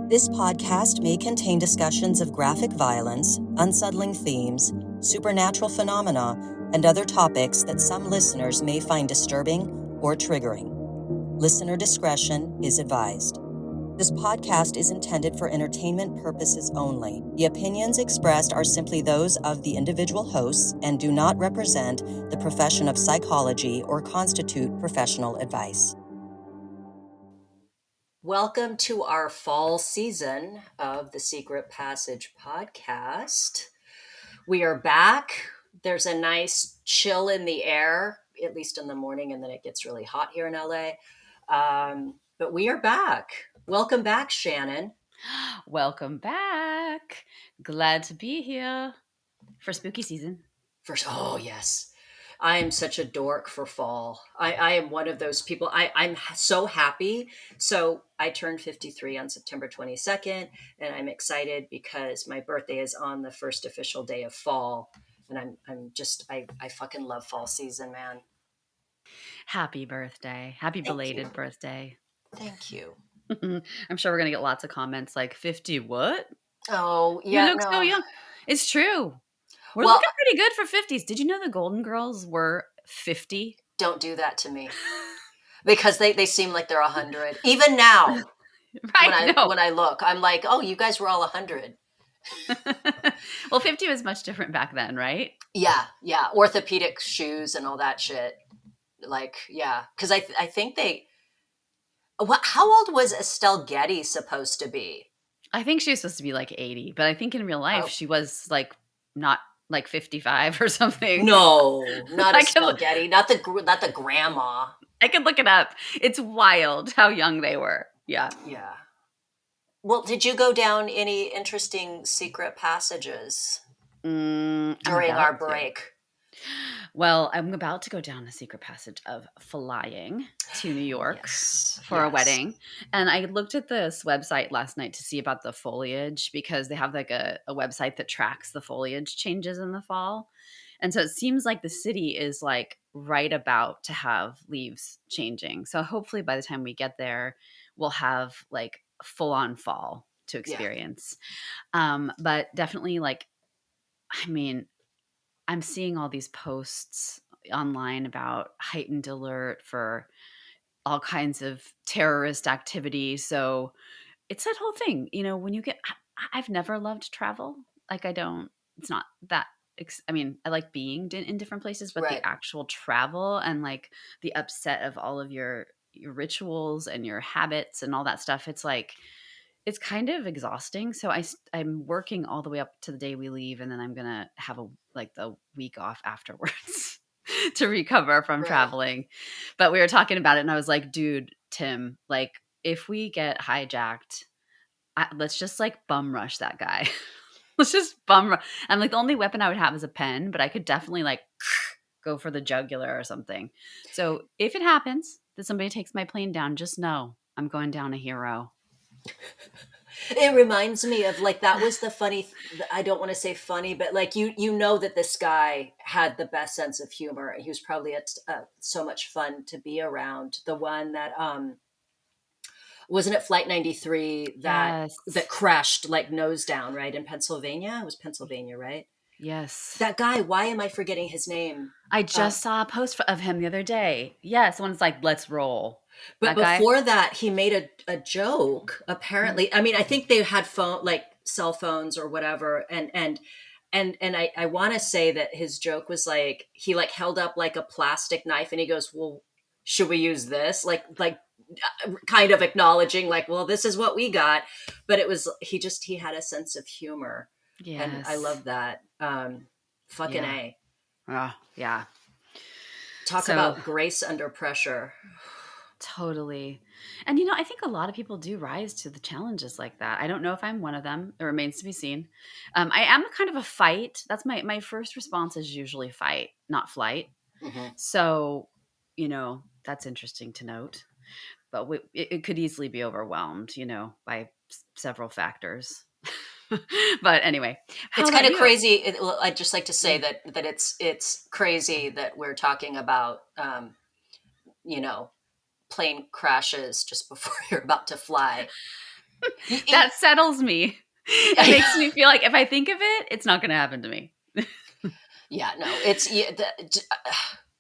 This podcast may contain discussions of graphic violence, unsettling themes, supernatural phenomena, and other topics that some listeners may find disturbing or triggering. Listener discretion is advised. This podcast is intended for entertainment purposes only. The opinions expressed are simply those of the individual hosts and do not represent the profession of psychology or constitute professional advice. Welcome to our fall season of the Secret Passage podcast. We are back. There's a nice chill in the air, at least in the morning, and then it gets really hot here in LA. But we are back. Welcome back, Shannon. Welcome back. Glad to be here for spooky season. Oh, yes. I am such a dork for fall. I am one of those people. I'm so happy. So I turned 53 on September 22nd, and I'm excited because my birthday is on the first official day of fall. And I fucking love fall season, man. Happy birthday. Happy belated birthday. Thank you. I'm sure we're going to get lots of comments like 50 what? Oh, yeah. You look so young. It's true. We're looking pretty good for 50s. Did you know the Golden Girls were 50? Don't do that to me. Because they seem like they're 100. Even now, right, when I look, I'm like, oh, you guys were all 100. Well, 50 was much different back then, right? Yeah. Orthopedic shoes and all that shit. Like, yeah. Because I think how old was Estelle Getty supposed to be? I think she was supposed to be like 80, but I think in real life she was like not like 55 or something. No, not Estelle Getty, not the grandma. I can look it up. It's wild how young they were. Yeah. Yeah. Well, did you go down any interesting secret passages during our break? Well, I'm about to go down the secret passage of flying to New York for a wedding. And I looked at this website last night to see about the foliage because they have like a website that tracks the foliage changes in the fall. And so it seems like the city is like right about to have leaves changing. So hopefully by the time we get there, we'll have like full on fall to experience. But definitely like, I mean, I'm seeing all these posts online about heightened alert for all kinds of terrorist activity. So it's that whole thing, when you get, I've never loved travel. Like it's not that, I mean, I like being in different places, but the actual travel and like the upset of all of your rituals and your habits and all that stuff, it's like, it's kind of exhausting. So I'm working all the way up to the day we leave, and then I'm gonna have the week off afterwards to recover from traveling. But we were talking about it, and I was like, dude, Tim, like if we get hijacked, let's just like bum rush that guy. Let's just bum rush. I'm like, the only weapon I would have is a pen, but I could definitely like go for the jugular or something. So if it happens that somebody takes my plane down, just know I'm going down a hero. It reminds me of like, that was the funny, I don't want to say funny, but like, you know that this guy had the best sense of humor. He was probably so much fun to be around. The one that, wasn't it Flight 93 that crashed like nose down, right? In Pennsylvania? It was Pennsylvania, right? Yes. That guy, why am I forgetting his name? I just saw a post of him the other day. Yes, one's like, let's roll. But before that, he made a joke, apparently. I mean, I think they had cell phones or whatever. And I want to say that his joke was like, he like held up like a plastic knife and he goes, well, should we use this? Like kind of acknowledging like, well, this is what we got. But it was, he had a sense of humor. Yes. And I love that. Fucking A. Yeah. Talk about grace under pressure. Totally. And, I think a lot of people do rise to the challenges like that. I don't know if I'm one of them. It remains to be seen. I am kind of a fight. That's my first response is usually fight, not flight. Mm-hmm. So, that's interesting to note. But it could easily be overwhelmed, by several factors. But anyway, it's kind of crazy. I'd just like to say that it's crazy that we're talking about, plane crashes just before you're about to fly. That settles me. It makes me feel like if I think of it, it's not going to happen to me. Yeah, no,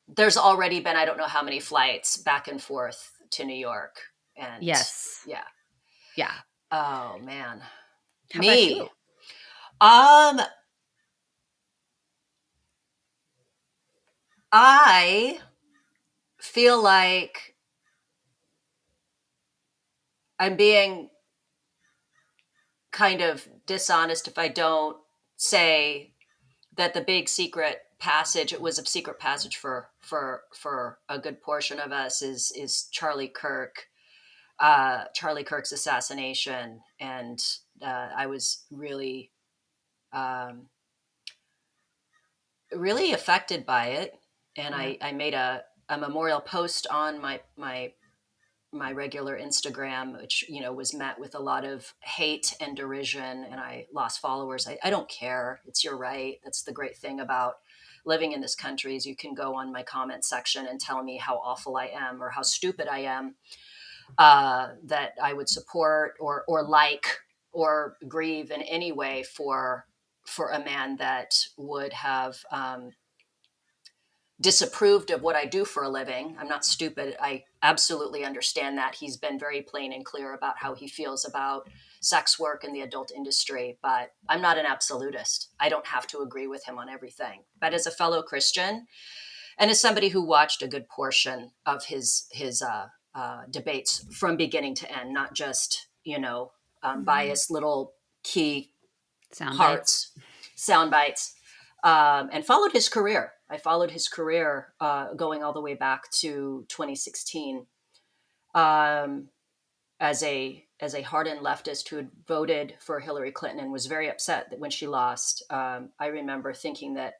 there's already been, I don't know how many flights back and forth to New York. And yes. Yeah. Yeah. Oh man. How about you? I feel like I'm being kind of dishonest if I don't say that the big secret passage, it was a secret passage for a good portion of us, is Charlie Kirk's assassination. And I was really really affected by it. And Yeah. I made a memorial post on my regular Instagram, which, was met with a lot of hate and derision, and I lost followers. I don't care. It's your right. That's the great thing about living in this country, is you can go on my comment section and tell me how awful I am or how stupid I am, that I would support or like or grieve in any way for a man that would have disapproved of what I do for a living. I'm not stupid. I absolutely understand that. He's been very plain and clear about how he feels about sex work in the adult industry, but I'm not an absolutist. I don't have to agree with him on everything. But as a fellow Christian, and as somebody who watched a good portion of his debates from beginning to end, not just biased little key Sound sound bites, and followed his career. I followed his career going all the way back to 2016, as a hardened leftist who had voted for Hillary Clinton and was very upset that when she lost. I remember thinking that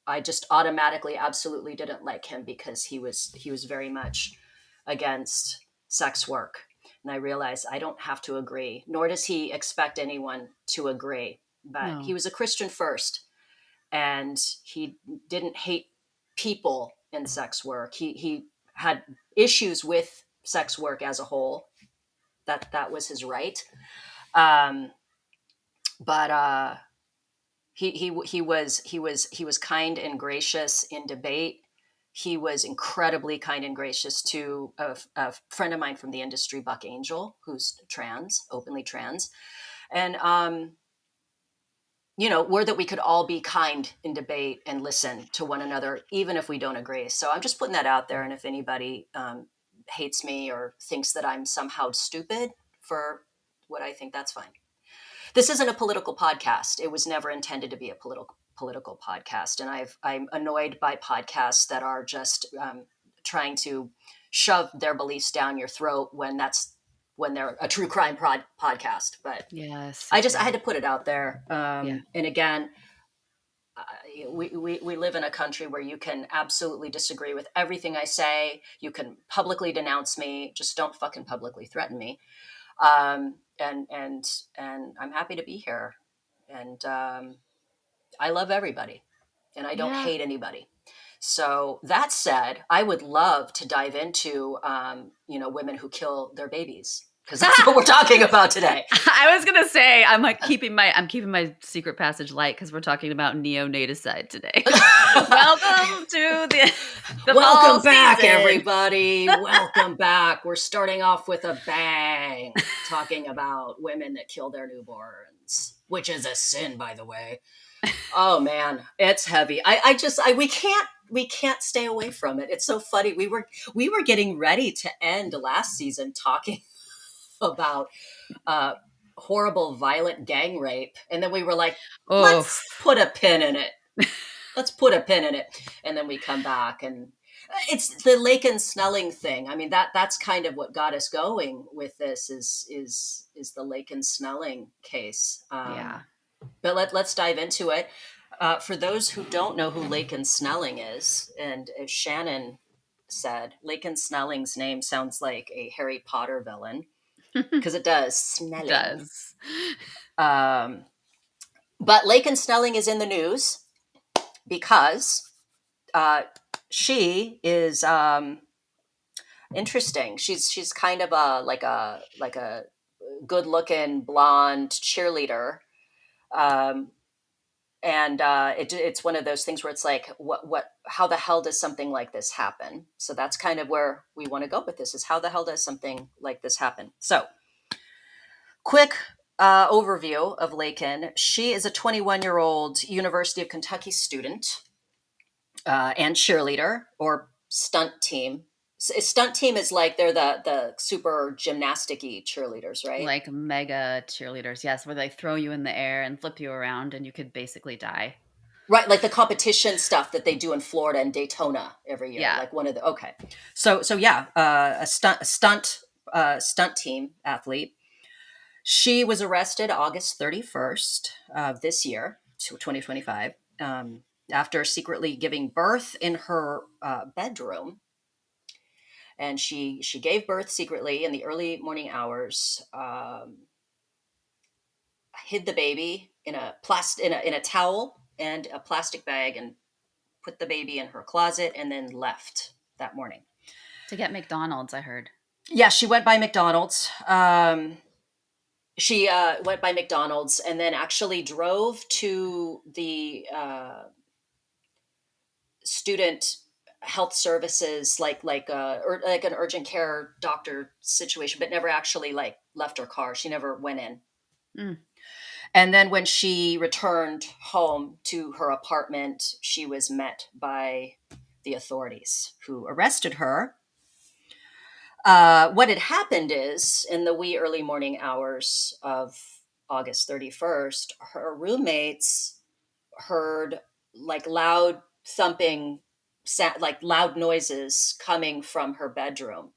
I just automatically absolutely didn't like him because he was very much against sex work. And I realized I don't have to agree, nor does he expect anyone to agree. But he was a Christian first, and he didn't hate people in sex work. He had issues with sex work as a whole. That was his right. But he was kind and gracious in debate. He was incredibly kind and gracious to a friend of mine from the industry, Buck Angel, who's trans, openly trans, and were that we could all be kind in debate and listen to one another, even if we don't agree. So I'm just putting that out there. And if anybody hates me or thinks that I'm somehow stupid for what I think, that's fine. This isn't a political podcast. It was never intended to be a political podcast. And I'm annoyed by podcasts that are just trying to shove their beliefs down your throat when they're a true crime podcast. But yes, I had to put it out there. And again, we live in a country where you can absolutely disagree with everything I say. You can publicly denounce me. Just don't fucking publicly threaten me. And I'm happy to be here. And I love everybody, and I don't hate anybody. So that said, I would love to dive into women who kill their babies, because that's what we're talking about today. I was gonna say I'm keeping my secret passage light because we're talking about neonaticide today. Welcome to the welcome back, season. Everybody. Welcome back. We're starting off with a bang, talking about women that kill their newborns, which is a sin, by the way. Oh man, it's heavy. We can't stay away from it. It's so funny. We were getting ready to end last season talking about horrible, violent gang rape, and then we were like, let's put a pin in it. Let's put a pin in it, and then we come back, and it's the Laken Snelling thing. I mean, that's kind of what got us going with this. Is the Laken Snelling case? But let's dive into it. For those who don't know who Laken Snelling is, and as Shannon said, Laken Snelling's name sounds like a Harry Potter villain, because it does. Snelling. It does. But Laken Snelling is in the news because she is interesting. She's kind of like a good-looking blonde cheerleader. And it's one of those things where it's like, how the hell does something like this happen? So that's kind of where we want to go with this, is how the hell does something like this happen? So quick overview of Laken. She is a 21-year-old University of Kentucky student and cheerleader or stunt team. Stunt team is like they're the super gymnastic-y cheerleaders, right? Like mega cheerleaders, yes, where they throw you in the air and flip you around and you could basically die. Right, like the competition stuff that they do in Florida and Daytona every year. Yeah. Like one of the So yeah, a stunt team athlete. She was arrested August 31st of this year, 2025, after secretly giving birth in her bedroom. And she gave birth secretly in the early morning hours. Hid the baby in a towel and a plastic bag, and put the baby in her closet, and then left that morning. To get McDonald's, I heard. Yeah, she went by McDonald's. She went by McDonald's and then actually drove to the student health services, like an urgent care doctor situation, but never actually like left her car. She never went in. Mm. And then when she returned home to her apartment, she was met by the authorities, who arrested her. What had happened is, in the wee early morning hours of August 31st, her roommates heard like loud thumping, like loud noises coming from her bedroom.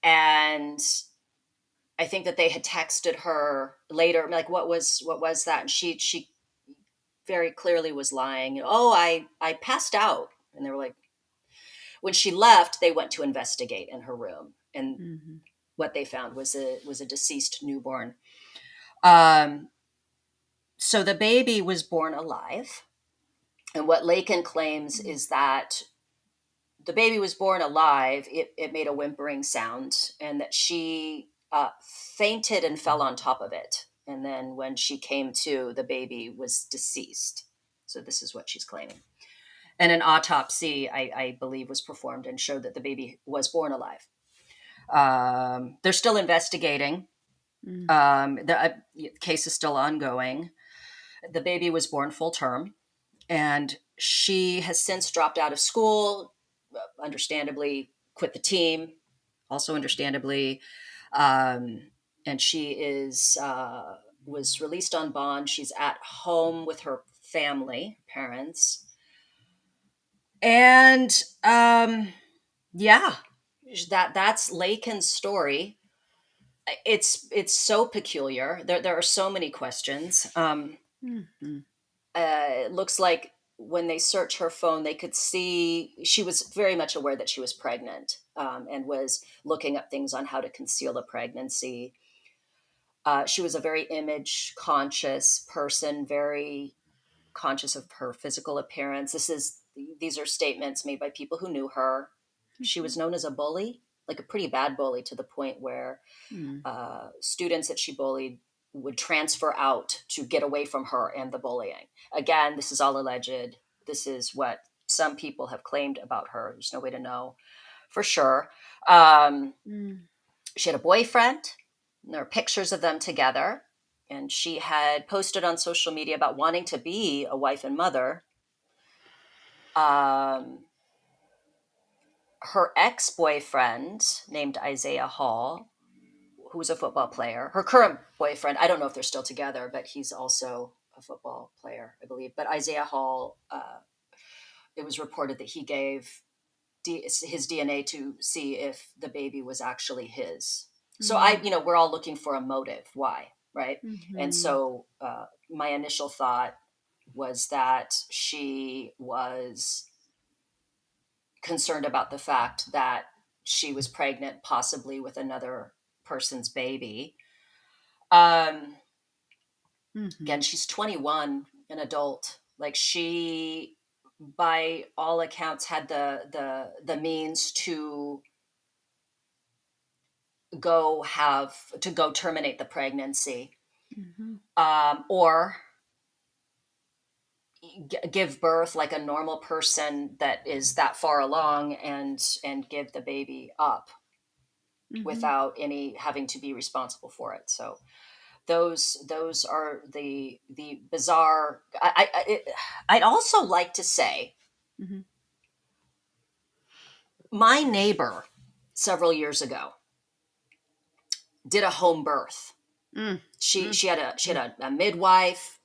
And I think that they had texted her later, like, what was that? And she very clearly was lying. Oh, I passed out. And they were like, when she left, they went to investigate in her room, and what they found was a deceased newborn. So the baby was born alive, and what Laken claims is that the baby was born alive. It made a whimpering sound, and that she fainted and fell on top of it. And then when she came to, the baby was deceased. So this is what she's claiming. And an autopsy, I believe, was performed and showed that the baby was born alive. They're still investigating. The case is still ongoing. The baby was born full term, and she has since dropped out of school, understandably quit the team, also understandably. And she was released on bond. She's at home with her family, parents. And yeah, that's Laken's story. It's so peculiar. There are so many questions. It looks like when they search her phone, they could see she was very much aware that she was pregnant, and was looking up things on how to conceal the pregnancy. She was a very image conscious person, very conscious of her physical appearance. These are statements made by people who knew her. She was known as a bully, like a pretty bad bully, to the point where students that she bullied would transfer out to get away from her and the bullying. Again, this is all alleged. This is what some people have claimed about her. There's no way to know for sure. She had a boyfriend. There are pictures of them together. And she had posted on social media about wanting to be a wife and mother. Her ex-boyfriend, named Isaiah Hall, who was a football player. Her current boyfriend, I don't know if they're still together, but he's also a football player, I believe. But Isaiah Hall, it was reported that he gave his DNA to see if the baby was actually his. So we're all looking for a motive. Why? Right. And so my initial thought was that she was concerned about the fact that she was pregnant, possibly with another person's baby. Again, she's 21, an adult. Like, she, by all accounts, had the means to go terminate the pregnancy, Mhm. or give birth like a normal person that is that far along, and give the baby up Mhm. without any having to be responsible for it. So those are the bizarre. I'd also like to say, Mhm. my neighbor several years ago did a home birth. Mm. Mm. She had a midwife.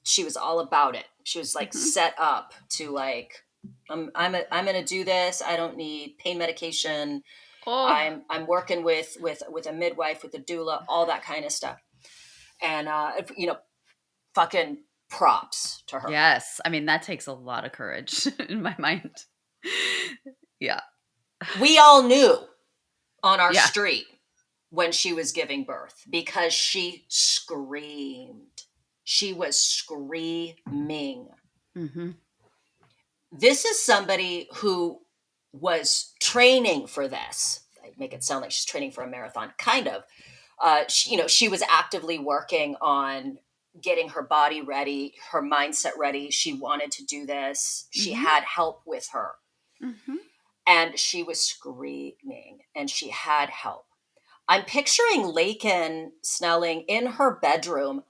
She was all about it. She was like Mhm. set up to like, I'm gonna do this. I don't need pain medication. Oh. I'm working with a midwife, with a doula, all that kind of stuff. And fucking props to her. Yes. I mean, that takes a lot of courage in my mind. Yeah. We all knew on our Yeah. street when she was giving birth, because she screamed. She was screaming. Mhm. This is somebody who was training for this. I make it sound like she's training for a marathon, kind of. She was actively working on getting her body ready, her mindset ready. She wanted to do this. She Mhm. had help with her, Mhm. and she was screaming, and she had help. I'm picturing Laken Snelling in her bedroom,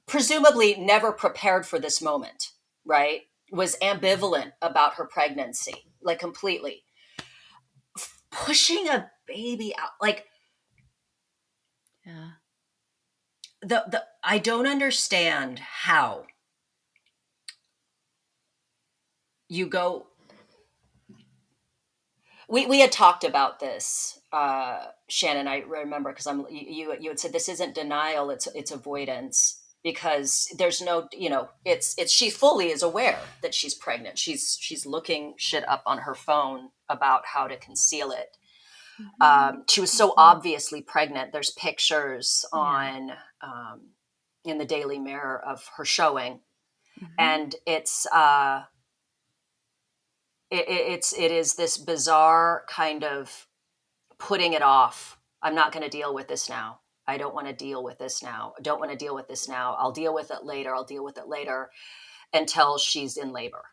presumably never prepared for this moment, right? Was ambivalent about her pregnancy, like completely. Pushing a baby out, like Yeah. the I don't understand how you go. We had talked about this, Shannon. I remember, because you had said this isn't denial, it's avoidance, because there's no, it's she fully is aware that she's pregnant. She's looking shit up on her phone about how to conceal it. Mhm. She was so Mhm. obviously pregnant. There's pictures Yeah. on, in the Daily Mirror of her showing, Mhm. and it is this bizarre kind of putting it off. I'm not going to deal with this now. I don't want to deal with this now. I don't want to deal with this now. I'll deal with it later. I'll deal with it later, until she's in labor.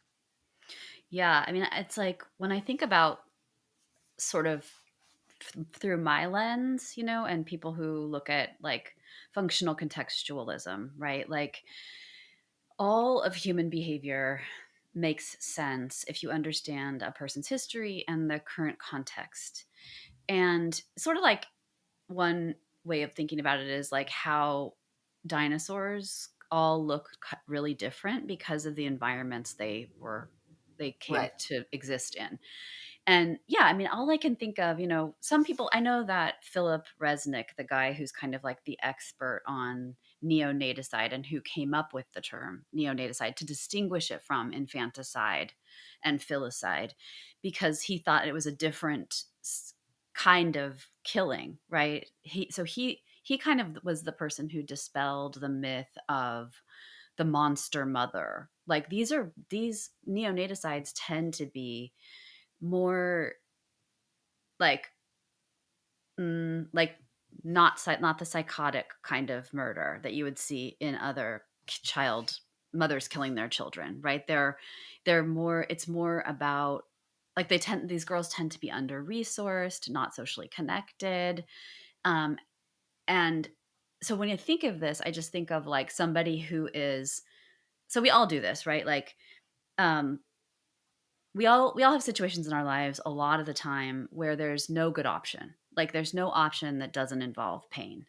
Yeah. I mean, it's like when I think about sort of through my lens, and people who look at like functional contextualism, right? Like all of human behavior makes sense if you understand a person's history and the current context. And sort of like one way of thinking about it is like how dinosaurs all look really different because of the environments they came Right. to exist in. And yeah, I mean, all I can think of, some people, I know that Philip Resnick, the guy who's kind of like the expert on neonaticide and who came up with the term neonaticide to distinguish it from infanticide and filicide, because he thought it was a different kind of killing, right? He kind of was the person who dispelled the myth of the monster mother. Like these neonaticides tend to be more like like not the psychotic kind of murder that you would see in other child mothers killing their children, right? They're more, it's more about like these girls tend to be under resourced, not socially connected. um and so when I think of this, I just think of like somebody who is, so we all do this, right? Like um we all have situations in our lives a lot of the time where there's no good option. Like there's no option that doesn't involve pain.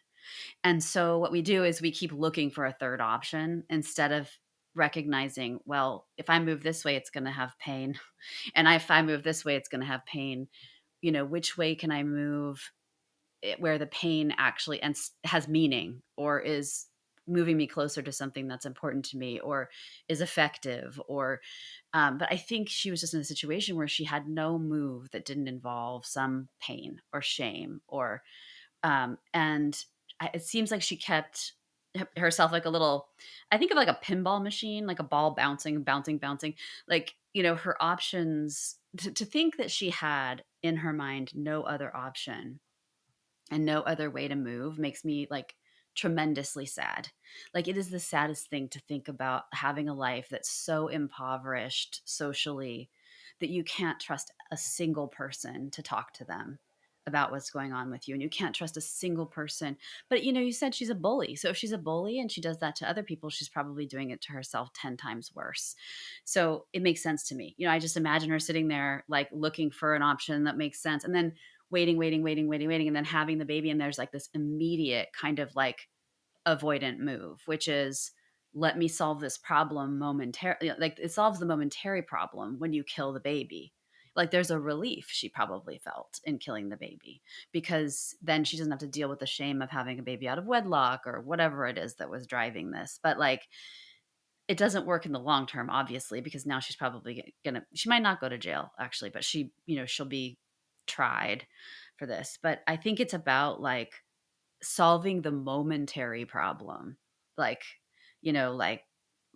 And so what we do is we keep looking for a third option instead of recognizing, well, if I move this way, it's going to have pain. And if I move this way, it's going to have pain. Which way can I move where the pain actually has meaning, or is moving me closer to something that's important to me, or is effective, or but I think she was just in a situation where she had no move that didn't involve some pain or shame, or and it seems like she kept herself like a little, I think of like a pinball machine, like a ball bouncing, bouncing, bouncing, like her options, to think that she had in her mind no other option and no other way to move makes me like tremendously sad. Like it is the saddest thing to think about, having a life that's so impoverished socially that you can't trust a single person to talk to them about what's going on with you, and you can't trust a single person. But you said she's a bully. So if she's a bully and she does that to other people, she's probably doing it to herself 10 times worse. So it makes sense to me. I just imagine her sitting there like looking for an option that makes sense, and then waiting, and then having the baby. And there's like this immediate kind of like avoidant move, which is, let me solve this problem momentarily. Like it solves the momentary problem when you kill the baby. Like there's a relief she probably felt in killing the baby, because then she doesn't have to deal with the shame of having a baby out of wedlock or whatever it is that was driving this. But like, it doesn't work in the long term, obviously, because now she's probably she might not go to jail actually, but she'll be tried for this. But I think it's about like solving the momentary problem, like, like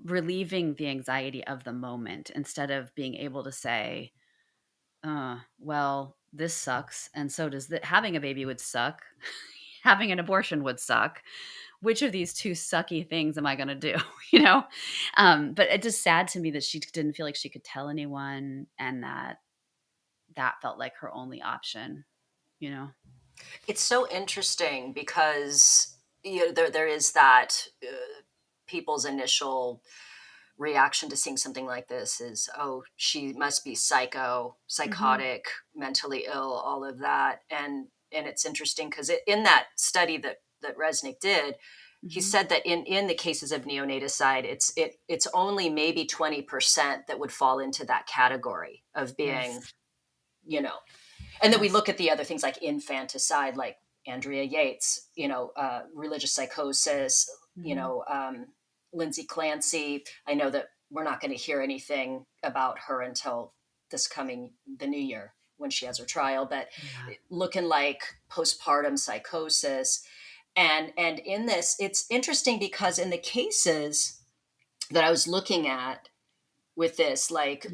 relieving the anxiety of the moment, instead of being able to say, well, this sucks. And so does that. Having a baby would suck. Having an abortion would suck. Which of these two sucky things am I going to do? you know? But it's just sad to me that she didn't feel like she could tell anyone, and that felt like her only option, It's so interesting because there is that people's initial reaction to seeing something like this is, oh, she must be psychotic, mentally ill, all of that. And it's interesting because in that study that Resnick did, he said that in the cases of neonaticide, it's only maybe 20% that would fall into that category of being, Yes. And then we look at the other things like infanticide, like Andrea Yates, religious psychosis, Lindsay Clancy. I know that we're not going to hear anything about her until the new year when she has her trial, but looking like postpartum psychosis. And in this, it's interesting because in the cases that I was looking at with this, like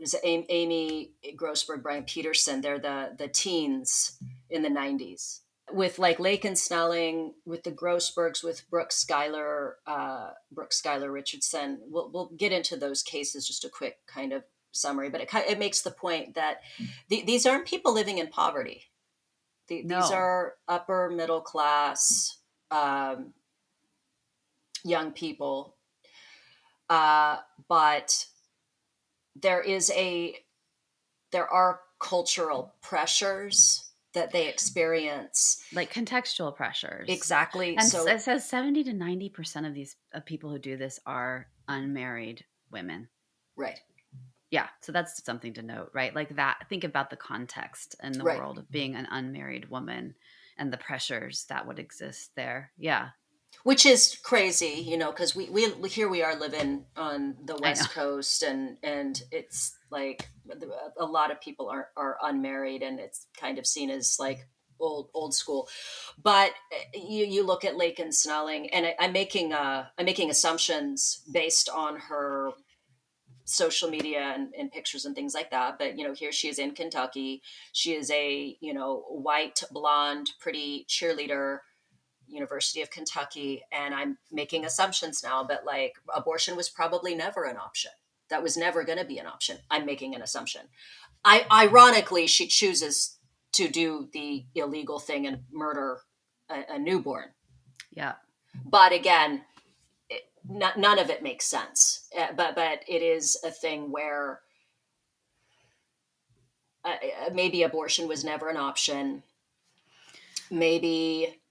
is Amy Grossberg, Brian Peterson, they're the teens in the 90s. With like Laken Snelling, with the Grossbergs, with Brooke Skylar Richardson. We'll get into those cases, just a quick kind of summary, but it makes the point that these aren't people living in poverty. These are upper middle class young people, but there are cultural pressures that they experience, like contextual pressures. Exactly. And so it says 70 to 90% of these people who do this are unmarried women. Right. Yeah. So that's something to note, right? Like that. Think about the context in the world of being an unmarried woman and the pressures that would exist there. Yeah. Which is crazy, because we here we are living on the West Coast, and it's like a lot of people are unmarried, and it's kind of seen as like old school. But you look at Laken Snelling, and I'm making assumptions based on her social media and pictures and things like that. But here she is in Kentucky. She is a white, blonde, pretty cheerleader, University of Kentucky, and I'm making assumptions now, but like abortion was probably never an option. That was never going to be an option. I'm making an assumption. Ironically, she chooses to do the illegal thing and murder a newborn. Yeah. But again, none of it makes sense. But it is a thing where maybe abortion was never an option. Maybe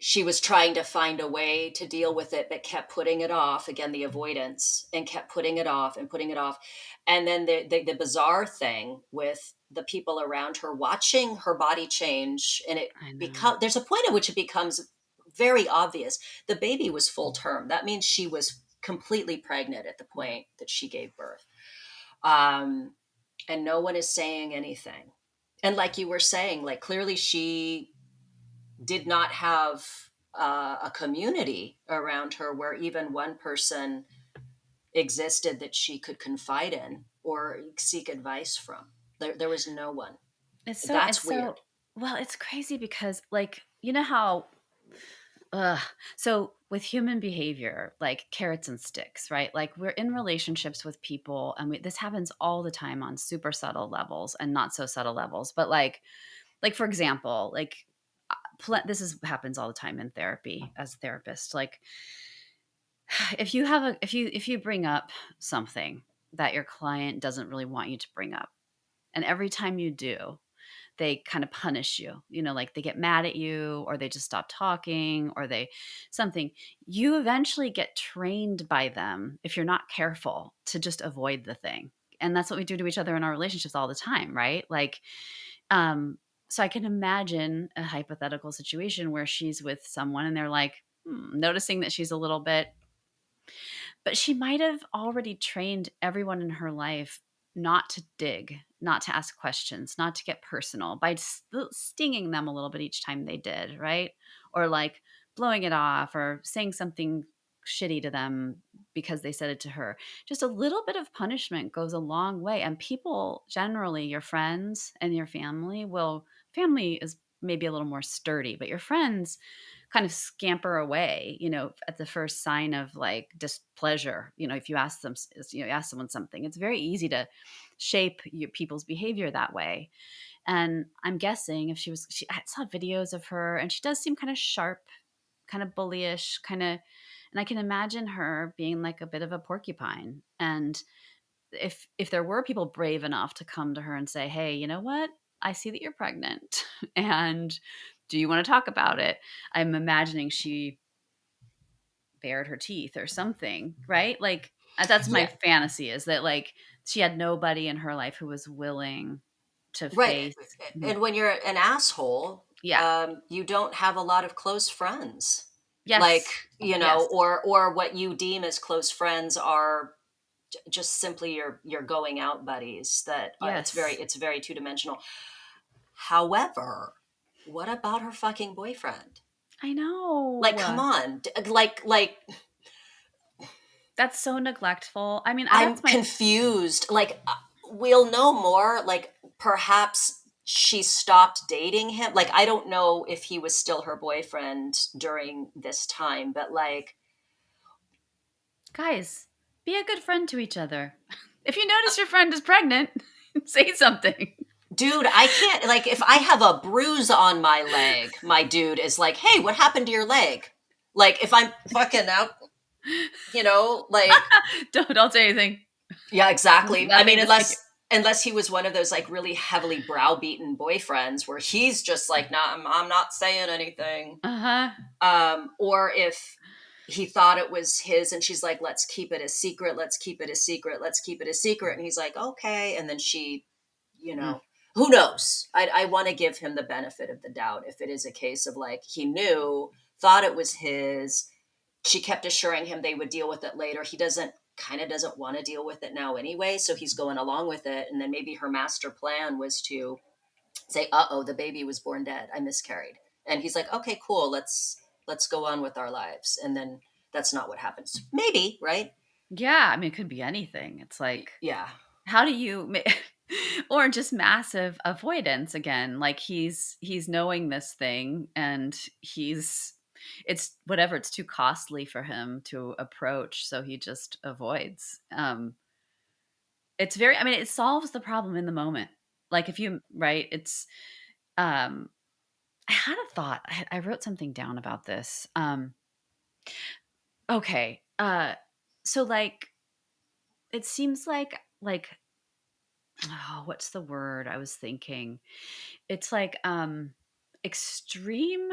she was trying to find a way to deal with it, but kept putting it off. Again, the avoidance, and kept putting it off and putting it off. And then the bizarre thing with the people around her watching her body change, and there's a point at which it becomes very obvious. The baby was full term. That means she was completely pregnant at the point that she gave birth. And no one is saying anything. And like you were saying, like clearly she did not have a community around her where even one person existed that she could confide in or seek advice from. There was no one. That's weird. Well, it's crazy because, like, you know how ugh. So with human behavior, like carrots and sticks, right? Like we're in relationships with people, and this happens all the time on super subtle levels and not so subtle levels. But like for example, like happens all the time in therapy as a therapist. Like if you bring up something that your client doesn't really want you to bring up, and every time you do, they kind of punish you, like they get mad at you, or they just stop talking, or they something, you eventually get trained by them, if you're not careful, to just avoid the thing. And that's what we do to each other in our relationships all the time, right? Like, so I can imagine a hypothetical situation where she's with someone and they're like, noticing that she's a little bit, but she might have already trained everyone in her life not to dig, not to ask questions, not to get personal, by stinging them a little bit each time they did, right? Or like blowing it off or saying something shitty to them because they said it to her. Just a little bit of punishment goes a long way. And people, generally, your friends and your family is maybe a little more sturdy, but your friends kind of scamper away, at the first sign of like displeasure. If you ask them, ask someone something, it's very easy to shape people's behavior that way. And I'm guessing if I saw videos of her, and she does seem kind of sharp, kind of bullyish, and I can imagine her being like a bit of a porcupine. And if there were people brave enough to come to her and say, hey, you know what? I see that you're pregnant and do you want to talk about it? I'm imagining she bared her teeth or something, right? Like that's my Yeah. fantasy, is that like she had nobody in her life who was willing to Right. face. And when you're an asshole, Yeah. you don't have a lot of close friends. Like, Yes. Yes. or what you deem as close friends are just simply your going out buddies. That Yes. it's very two-dimensional. However, what about her fucking boyfriend? I Like, know. come on. That's so neglectful. I mean, I'm that's my confused. Like, we'll know more. Like, perhaps she stopped dating him. Like, I don't know if he was still her boyfriend during this time, but like, guys, be a good friend to each other. If you notice your friend is pregnant, say something. dude, I can't. Like, if I have a bruise on my leg, my dude is like, hey, what happened to your leg? Like, if I'm fucking out, like, Don't say anything. yeah, exactly. I Nothing mean, to say. unless he was one of those like really heavily browbeaten boyfriends where he's just like, nah, I'm not saying anything. Uh-huh. Or if he thought it was his and she's like, let's keep it a secret, let's keep it a secret, let's keep it a secret. And he's like, okay. And then she, Mm. who knows? I want to give him the benefit of the doubt if it is a case of like, he knew, thought it was his. She kept assuring him they would deal with it later. He doesn't want to deal with it now anyway. So he's going along with it. And then maybe her master plan was to say, uh-oh, the baby was born dead. I miscarried. And he's like, okay, cool. Let's go on with our lives. And then that's not what happens. Maybe, right? Yeah, I mean, it could be anything. It's like, Yeah. how do you or just massive avoidance again. Like he's knowing this thing, and it's whatever, it's too costly for him to approach, so he just avoids. It's very, I mean, it solves the problem in the moment. Like if you, right, it's um I had a thought. I wrote something down about this. Okay. So like it seems like oh, what's the word I was thinking? It's like extreme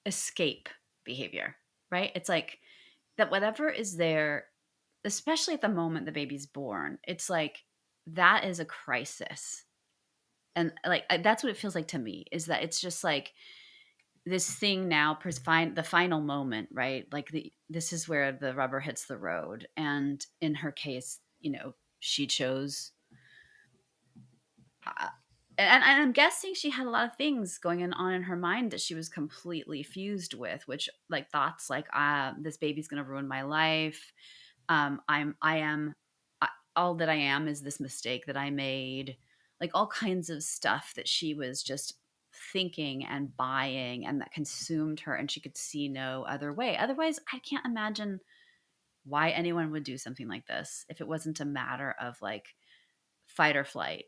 escape behavior, right? It's like that whatever is there, especially at the moment the baby's born, it's like that is a crisis. And like that's what it feels like to me, is that it's just like this thing now the final moment, right? Like this is where the rubber hits the road. And in her case, she chose uh, and I'm guessing she had a lot of things going on in her mind that she was completely fused with, which like thoughts like, this baby's going to ruin my life. I am, all that I am is this mistake that I made. Like all kinds of stuff that she was just thinking and buying, and that consumed her, and she could see no other way. Otherwise, I can't imagine why anyone would do something like this if it wasn't a matter of like fight or flight.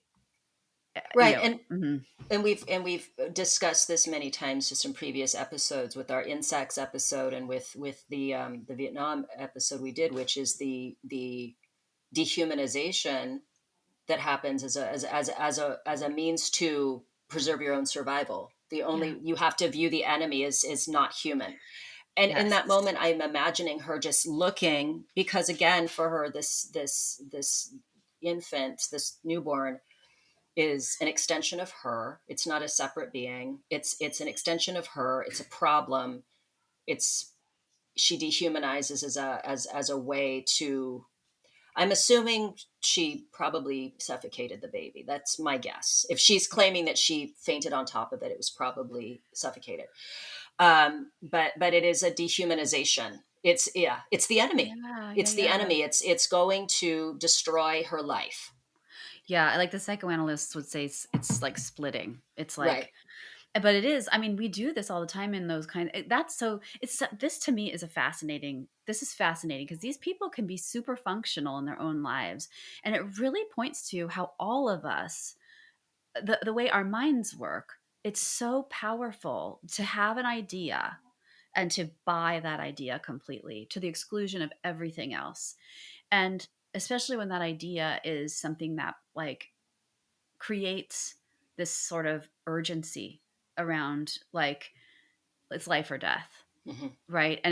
Right. Mhm. And we've discussed this many times just in previous episodes, with our insects episode and with the Vietnam episode we did, which is the dehumanization that happens as a means to preserve your own survival. The Yeah. only, you have to view the enemy as not human. And in Yes. that moment, I'm imagining her just looking, because again, for her, this infant, this newborn, is an extension of her. It's not a separate being. It's an extension of her. It's a problem. It's, she dehumanizes as a way to, I'm assuming she probably suffocated the baby. That's my guess. If she's claiming that she fainted on top of it, it was probably suffocated. But it is a dehumanization. It's the enemy. Yeah, yeah, It's the yeah. enemy. It's going to destroy her life. Yeah, like the psychoanalysts would say, it's like splitting. It's Right. like, but it is. I mean, we do this all the time in those kind. That's so. It's this to me is a fascinating. This is fascinating because these people can be super functional in their own lives, and it really points to how all of us, the way our minds work, it's so powerful to have an idea and to buy that idea completely to the exclusion of everything else. And especially when that idea is something that like creates this sort of urgency around like it's life or death, Hmm. right?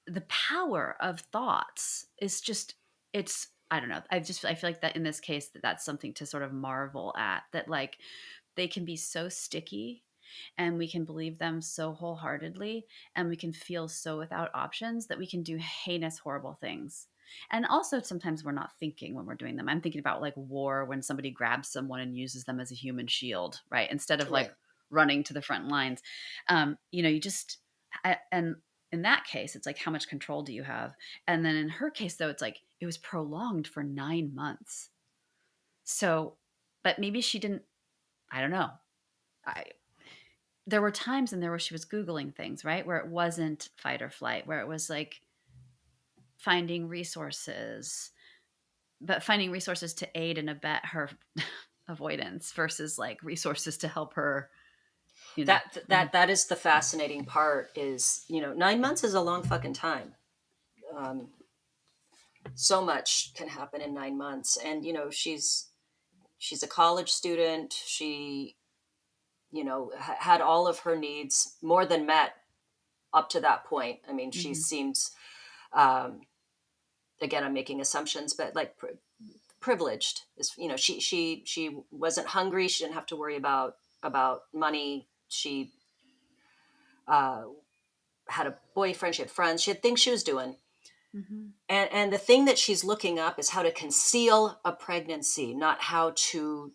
The power of thoughts is just, it's, I don't know, I feel like that in this case that's something to sort of marvel at, that like they can be so sticky and we can believe them so wholeheartedly and we can feel so without options that we can do heinous horrible things. And also sometimes we're not thinking when we're doing them. I'm thinking about like war, when somebody grabs someone and uses them as a human shield, right, instead of like Right. running to the front lines. You just and in that case it's like, how much control do you have? And then in her case though, it's like it was prolonged for 9 months. So but maybe she didn't, I don't know. I There were times in there where she was Googling things, right? Where it wasn't fight or flight, where it was like finding resources, but finding resources to aid and abet her avoidance versus like resources to help her, you know. Mhm. That is the fascinating part, is, 9 months is a long fucking time. Um, so much can happen in 9 months. And, she's a college student. She, had all of her needs more than met up to that point. I mean, she Mhm. seems, again, I'm making assumptions, but like privileged. Is, she wasn't hungry. She didn't have to worry about money. She uh, had a boyfriend. She had friends. She had things she was doing. Mhm. And the thing that she's looking up is how to conceal a pregnancy, not how to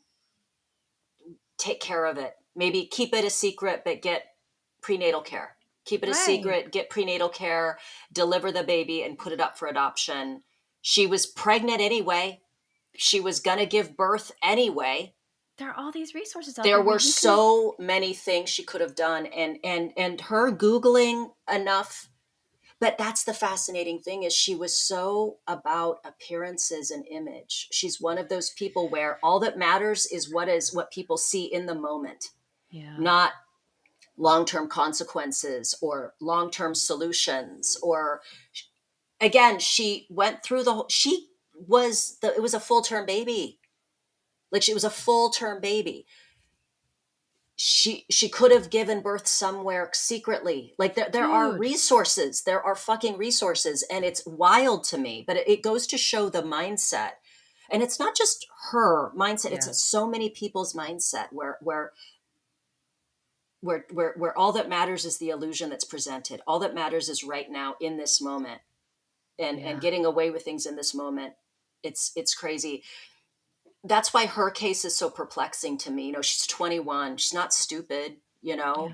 take care of it. Maybe keep it a secret, but get prenatal care. Keep it a Right. secret, get prenatal care, deliver the baby, and put it up for adoption. She was pregnant anyway. She was going to give birth anyway. There are all these resources out There there where were you can. so many things she could have done, and her Googling enough. But that's the fascinating thing, is she was so about appearances and image. She's one of those people where all that matters is what people see in the moment, Yeah. not long-term consequences or long-term solutions. Or again, she went through the whole, it was a full-term baby. Like, she was a full-term baby. She could have given birth somewhere secretly. Like, there are Dude. resources. There are fucking resources, and it's wild to me. But it goes to show the mindset, and it's not just her mindset. Yeah. It's so many people's mindset where all that matters is the illusion that's presented. All that matters is right now in this moment, and Yeah. getting away with things in this moment. It's crazy. That's why her case is so perplexing to me. She's 21. She's not stupid. Yeah.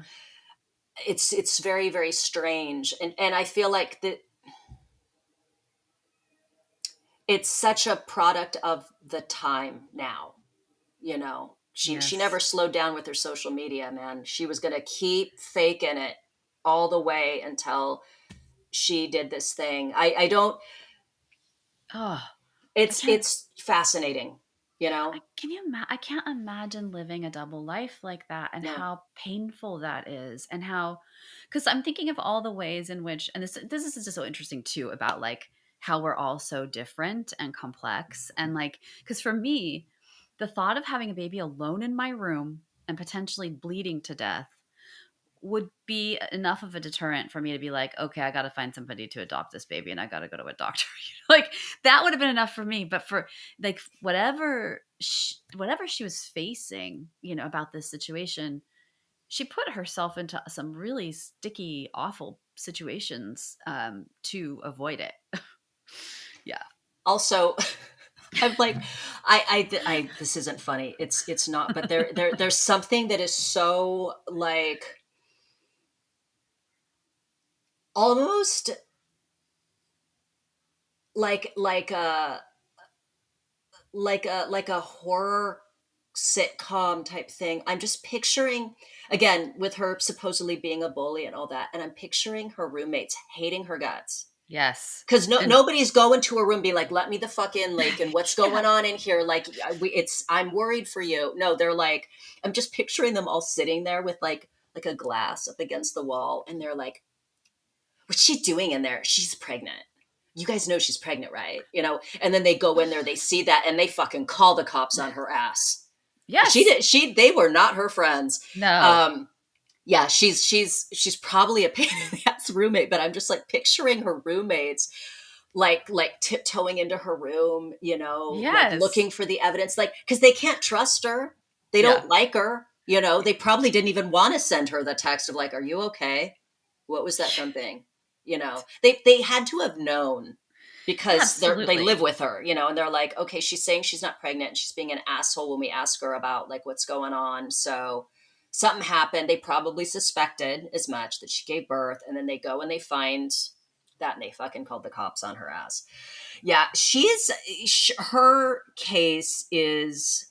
It's very, very strange. And I feel like that it's such a product of the time now. She never slowed down with her social media, man. She was going to keep faking it all the way until she did this thing. I don't, Oh, it's fascinating, you know? I can't imagine living a double life like that, and No. how painful that is, and how, because I'm thinking of all the ways in which, and this is just so interesting too, about like how we're all so different and complex, and like, because for me, the thought of having a baby alone in my room and potentially bleeding to death would be enough of a deterrent for me to be like, okay, I got to find somebody to adopt this baby, and I got to go to a doctor. Like, that would have been enough for me. But for like whatever she was facing, about this situation, she put herself into some really sticky, awful situations to avoid it. Yeah. Also, I'm like, I this isn't funny. It's not, but there's something that is so like almost like a horror sitcom type thing. I'm just picturing, again, with her supposedly being a bully and all that, and I'm picturing her roommates hating her guts. Yes. Because And nobody's going to a room being like, let me the fuck in, Laken. What's going yeah. on in here? Like, I'm worried for you. No, they're like, I'm just picturing them all sitting there with like a glass up against the wall, and they're like, what's she doing in there? She's pregnant. You guys know she's pregnant, right? And then they go in there, they see that, and they fucking call the cops on her ass. Yes. They were not her friends. No. Yeah, she's probably a pain in the ass roommate, but I'm just like picturing her roommates like tiptoeing into her room, like Yes. looking for the evidence, like, because they can't trust her. They Yeah. don't like her. They probably didn't even want to send her the text of like, are you okay? What was that something? They had to have known, because they live Absolutely. with her, and they're like, okay, she's saying she's not pregnant, and she's being an asshole when we ask her about like what's going on. So something happened. They probably suspected as much, that she gave birth, and then they go and they find that, and they fucking called the cops on her ass. Yeah, her case is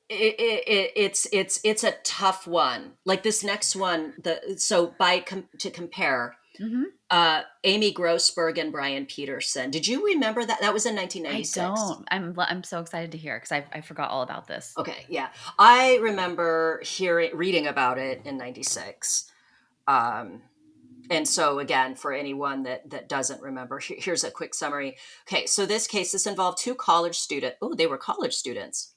it's a tough one. Like this next one, to compare, Hmm. Amy Grossberg and Brian Peterson. Did you remember that? That was in I 1996. don't. I'm so excited to hear, because I forgot all about this. Okay, yeah, I remember reading about it in 96. Um, and so again, for anyone that doesn't remember, here's a quick summary. Okay, so this involved two college students. Oh, they were college students,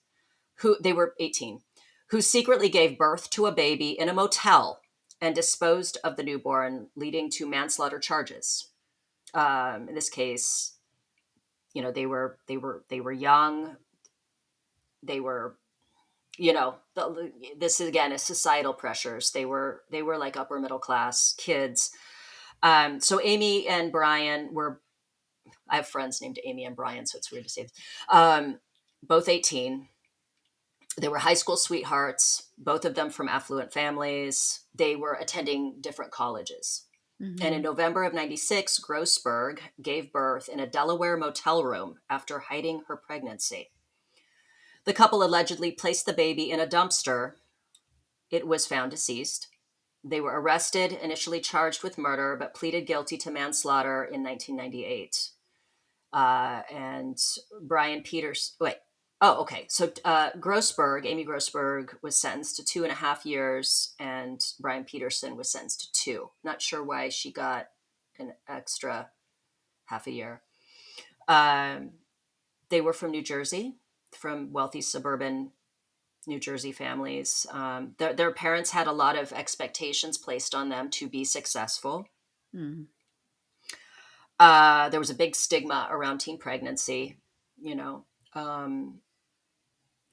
who they were 18, who secretly gave birth to a baby in a motel and disposed of the newborn, leading to manslaughter charges. In this case, they were young. They were, this again is societal pressures. They were like upper middle class kids. So Amy and Brian were, I have friends named Amy and Brian, so it's weird to say this. Both 18. They were high school sweethearts, both of them from affluent families. They were attending different colleges. And in Hmm. November of 96, Grossberg gave birth in a Delaware motel room after hiding her pregnancy. The couple allegedly placed the baby in a dumpster. It was found deceased. They were arrested, initially charged with murder, but pleaded guilty to manslaughter in 1998. And Brian Peters, wait. Oh, okay. So Amy Grossberg was sentenced to 2.5 years, and Brian Peterson was sentenced to 2. Not sure why she got an extra half a year. They were from New Jersey, from wealthy suburban New Jersey families. Their parents had a lot of expectations placed on them to be successful. Mm. There was a big stigma around teen pregnancy, you know, um,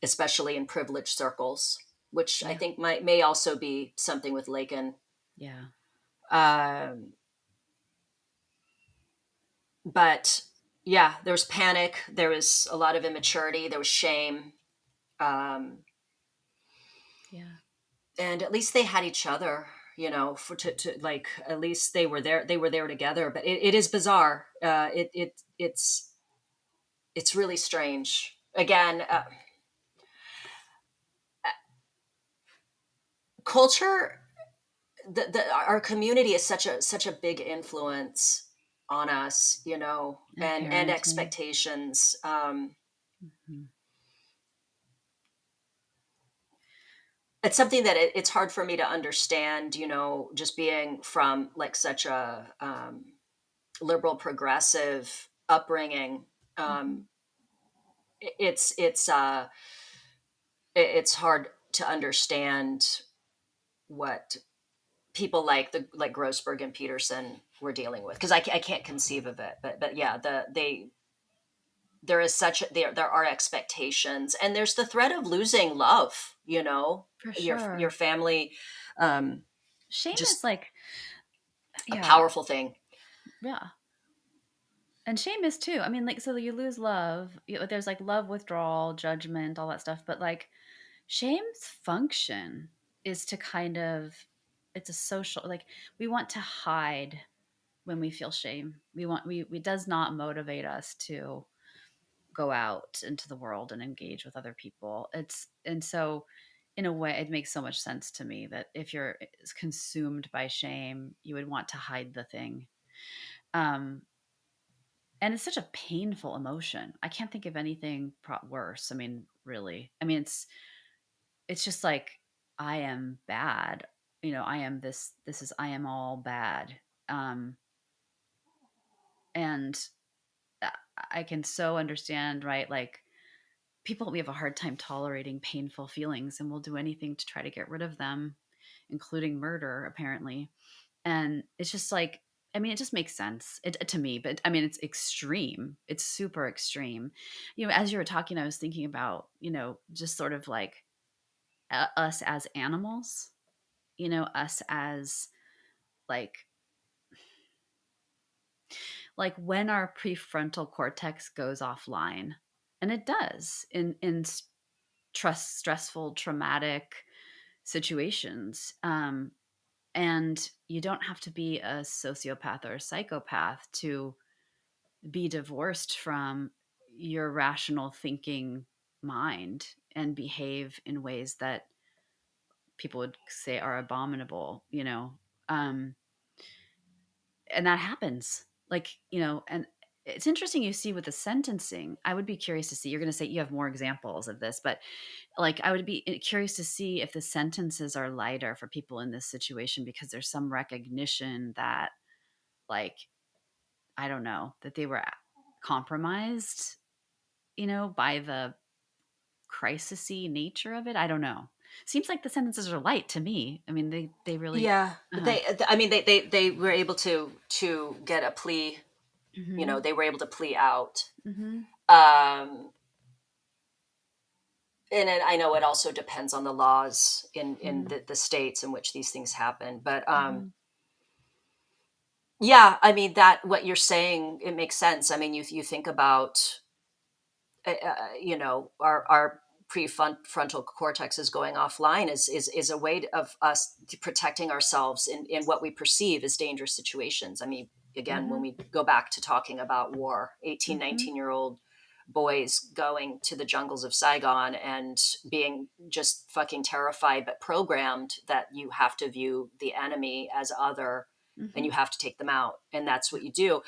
especially in privileged circles, which I Yeah. think may also be something with Laken. Yeah. Um, but yeah, there was panic. There was a lot of immaturity. There was shame. Um, Yeah. and at least they had each other, for to like, at least they were there together. But it is bizarre. It's really strange. again, culture, our community is such a big influence on us, you know, And and parenting. expectations. Mhm. It's something that it's hard for me to understand, you know, just being from like such a liberal progressive upbringing. Mhm. um, it's it's hard to understand what people like Grossberg and Peterson were dealing with, because I can't conceive of it. But yeah, there is there are expectations, and there's the threat of losing love. You know, For your sure. family, um, Shame is just like, a yeah, powerful thing. yeah. And shame is too. I mean, like, so you lose love. There's like love withdrawal, judgment, all that stuff. But like, shame's function is to kind of, it's a social, like, we want to hide when we feel shame. We does not motivate us to go out into the world and engage with other people. And so in a way, it makes so much sense to me that if you're consumed by shame, you would want to hide the thing. Um, and it's such a painful emotion. I can't think of anything worse. I mean, really. I mean, it's just like, I am bad. You know, I am this is I am all bad. Um, and I I can so understand, right? Like, people, we have a hard time tolerating painful feelings, and we'll do anything to try to get rid of them, including murder, apparently. And it's just like, I mean, it just makes sense to me, but I mean, it's extreme. It's super extreme. You know, as you were talking, I was thinking about, you know, just sort of like, us as animals, you know, us as like, when our prefrontal cortex goes offline, and it does in stressful, traumatic situations. And you don't have to be a sociopath or a psychopath to be divorced from your rational thinking mind and behave in ways that people would say are abominable, you know. Um, and that happens. Like, you know, and it's interesting you see with the sentencing. I would be curious to see, you're going to say you have more examples of this, but like, I would be curious to see if the sentences are lighter for people in this situation, because there's some recognition that, like, I don't know, that they were compromised, you know, by the crisisy nature of it. I don't know. Seems like the sentences are light to me. I mean, they really. Yeah, Uh-huh. I mean, they were able to get a plea. You know, Mhm. they were able to plea out. Mhm. Um, and I know it also depends on the laws in Mhm. the states in which these things happen. But Mhm. yeah, I mean, that what you're saying, it makes sense. I mean, you think about you know, our prefrontal cortex is going offline is a way of us protecting ourselves in what we perceive as dangerous situations. I mean, again, when Mhm. we go back to talking about war, 18, Mhm. 19-year-old boys going to the jungles of Saigon and being just fucking terrified, but programmed that you have to view the enemy as other and you Mhm. have to take them out. And that's what you do.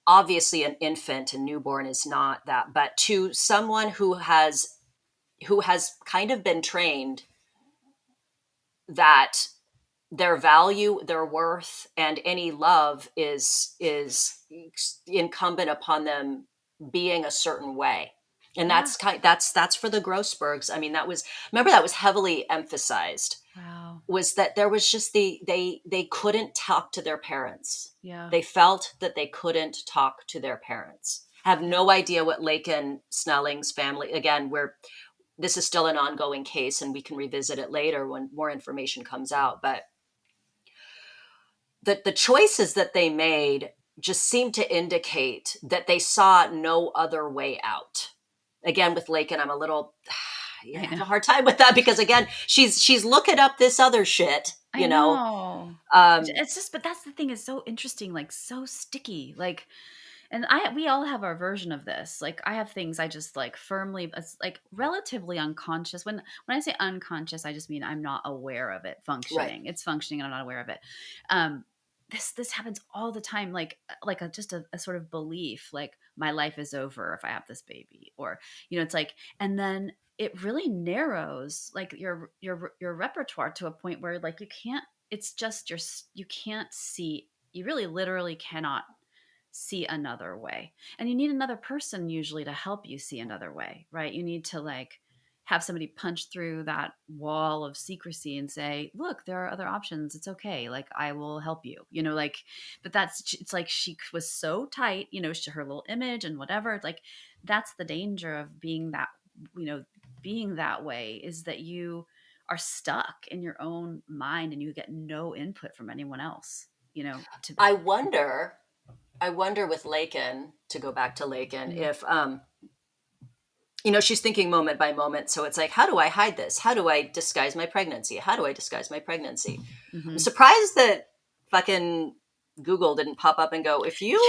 Obviously an infant and newborn is not that, but to someone who has kind of been trained that their value, their worth, and any love is incumbent upon them being a certain way. And Yeah. that's for the Grossbergs. I mean, that was, remember, that was heavily emphasized, Wow. was that there was just they couldn't talk to their parents. Yeah. They felt that they couldn't talk to their parents. Have Yeah. no idea what Laken Snelling's family, again, where this is still an ongoing case and we can revisit it later when more information comes out. But the choices that they made just seemed to indicate that they saw no other way out. Again, with Laken, I'm a little yeah, I I have know. a hard time with that, because again, she's looking up this other shit, I you know. know. Um, It's just, but that's the thing, is so interesting, like, so sticky. Like, And we all have our version of this. Like I have things I just like firmly, like relatively unconscious. When I say unconscious, I just mean I'm not aware of it Right. functioning. It's functioning and I'm not aware of it. Um, this happens all the time. Like just a sort of belief, like my life is over if I have this baby, or it's like, and then it really narrows like your repertoire to a point where like you can't. It's just you can't see. You really literally cannot see another way. And you need another person usually to help you see another way, right? You need to like have somebody punch through that wall of secrecy and say, look, there are other options. It's okay. Like I will help you, like, but it's like she was so tight, her little image and whatever. It's like, that's the danger of being being that way, is that you are stuck in your own mind and you get no input from anyone else, to I wonder with Laken, to go back to Laken, if she's thinking moment by moment. So it's like, how do I hide this? How do I disguise my pregnancy? How do I disguise my pregnancy? Mm-hmm. I'm surprised that fucking Google didn't pop up and go, if you're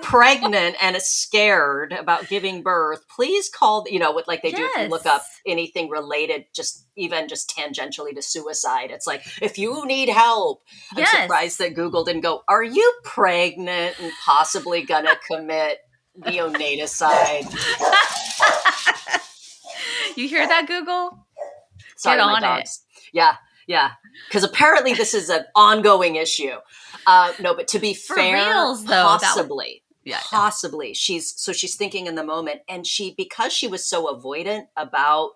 pregnant and is scared about giving birth, please call, what like they do if you look up anything related, just tangentially to suicide. It's like, if you need help. I'm surprised that Google didn't go, are you pregnant and possibly gonna commit neonaticide? You hear that, Google? Sorry, Get my on dogs. Yeah. Because apparently this is an ongoing issue. No, but to be fair, reals, though, possibly she's thinking in the moment, and because she was so avoidant about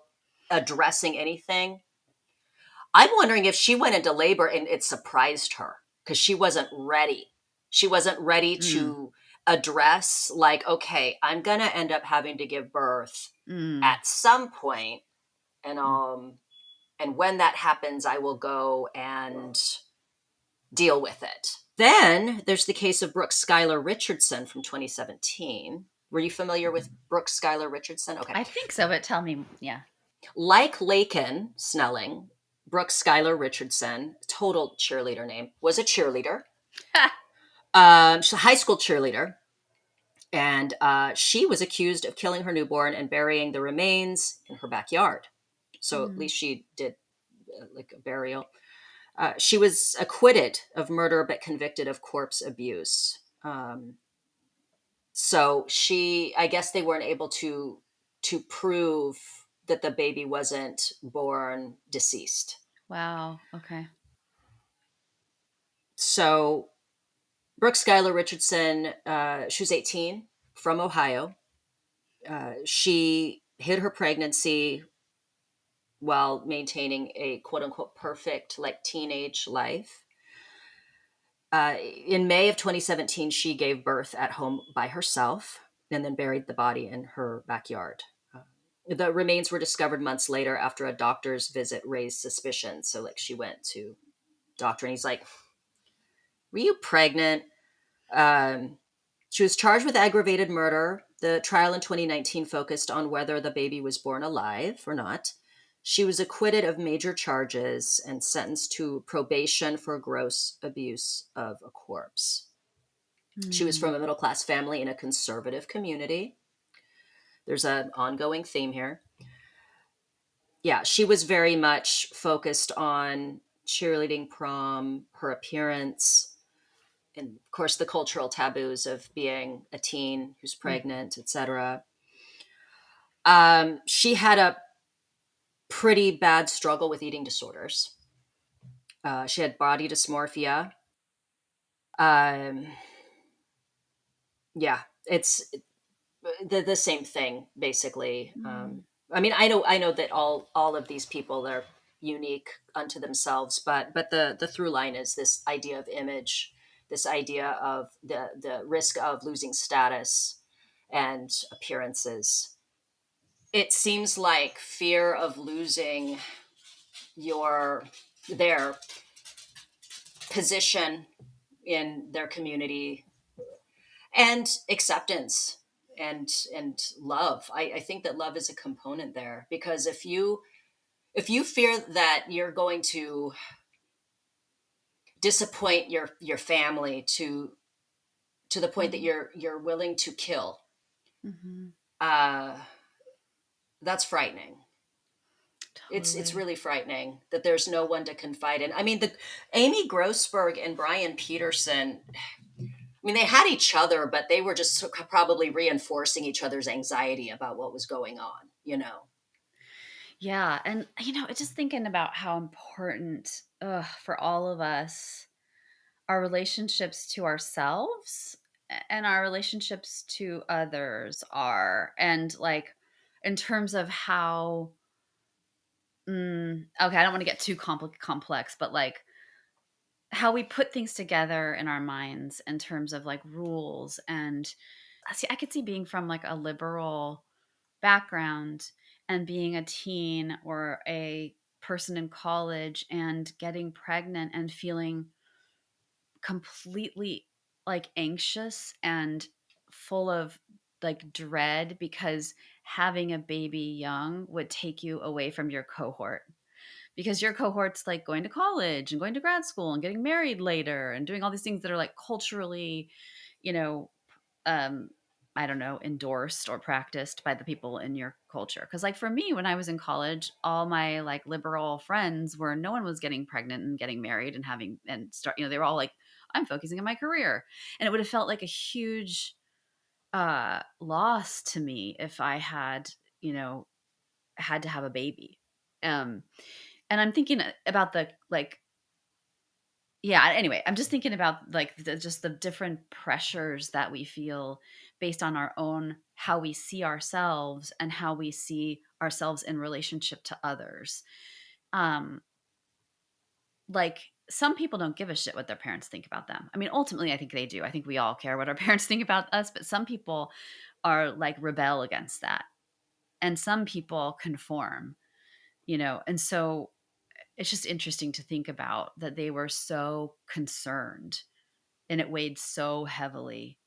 addressing anything, I'm wondering if she went into labor and it surprised her because she wasn't ready. She wasn't ready to address, like, okay, I'm going to end up having to give birth at some point, and when that happens, I will go and deal with it. Then there's the case of Brooke Skylar Richardson from 2017. Were you familiar with Brooke Skylar Richardson? Okay. I think so, but tell me, yeah. Like Laken Snelling, Brooke Skylar Richardson, total cheerleader name, was a cheerleader. She's a high school cheerleader. And she was accused of killing her newborn and burying the remains in her backyard. So at least she did like a burial. She was acquitted of murder, but convicted of corpse abuse. So I guess they weren't able to prove that the baby wasn't born deceased. Wow. Okay. So Brooke Skylar Richardson, she was 18, from Ohio. She hid her pregnancy while maintaining a quote unquote perfect like teenage life. In May of 2017, she gave birth at home by herself and then buried the body in her backyard. The remains were discovered months later after a doctor's visit raised suspicion. So like she went to doctor and he's like, were you pregnant? She was charged with aggravated murder. The trial in 2019 focused on whether the baby was born alive or not. She was acquitted of major charges and sentenced to probation for gross abuse of a corpse. She was from a middle-class family in a conservative community. There's an ongoing theme here. Yeah, she was very much focused on cheerleading, prom, her appearance, and of course the cultural taboos of being a teen who's pregnant, etc. She had a pretty bad struggle with eating disorders. She had body dysmorphia. Yeah, it's the same thing basically. I mean, I know that all of these people are unique unto themselves, but the through line is this idea of image, this idea of the risk of losing status and appearances. It seems like fear of losing their position in their community and acceptance and love. I think that love is a component there, because if you fear that you're going to disappoint your family to to the point that you're willing to kill, uh, that's frightening. Totally. It's really frightening that there's no one to confide in. I mean, the Amy Grossberg and Brian Peterson, I mean, they had each other, but they were just probably reinforcing each other's anxiety about what was going on, you know? Yeah, and just thinking about how important, for all of us, our relationships to ourselves and our relationships to others are, and like in terms of how, okay, I don't want to get too complex, but like how we put things together in our minds in terms of like rules. And I could see being from like a liberal background and being a teen or a person in college and getting pregnant and feeling completely like anxious and full of like dread because having a baby young would take you away from your cohort, because your cohort's like going to college and going to grad school and getting married later and doing all these things that are like culturally, you know, um, I don't know, endorsed or practiced by the people in your culture. Cause like for me, when I was in college, all my like liberal friends were, no one was getting pregnant and getting married and having, and start, they were all like, I'm focusing on my career. And it would have felt like a huge loss to me if I had, had to have a baby. Um, and I'm thinking about the like, yeah, anyway, I'm just thinking about like just the different pressures that we feel based on our own, how we see ourselves and how we see ourselves in relationship to others. Um like some people don't give a shit what their parents think about them. I mean, ultimately I think they do. I think we all care what our parents think about us, but some people are like rebel against that. And some people conform, And so it's just interesting to think about that they were so concerned and it weighed so heavily,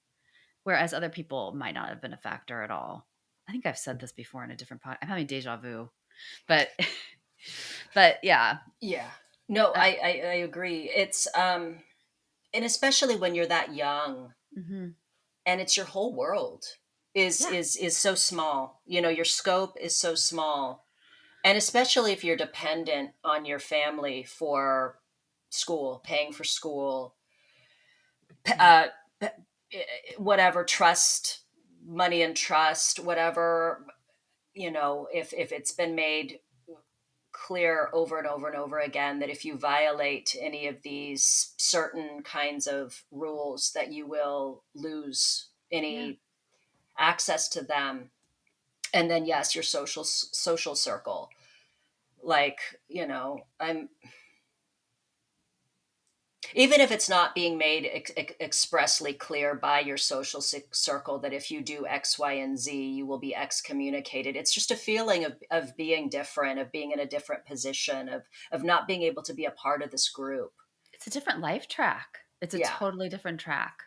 whereas other people might not have been a factor at all. I think I've said this before in a different I'm having deja vu, but but yeah. Yeah. No, uh, I agree. It's and especially when you're that young mhm. and it's your whole world Yeah, is so small. You know, your scope is so small. And especially if you're dependent on your family for school, paying for school, yeah, uh, whatever, trust, money and trust, whatever, if it's been made clear over and over and over again that if you violate any of these certain kinds of rules that you will lose yeah. any access to them. And then yes, your social circle, like, I'm, even if it's not being made expressly clear by your social circle that if you do X, Y, and Z, you will be excommunicated. It's just a feeling of being different, of being in a different position, of not being able to be a part of this group. It's a different life track. It's a Yeah. totally different track.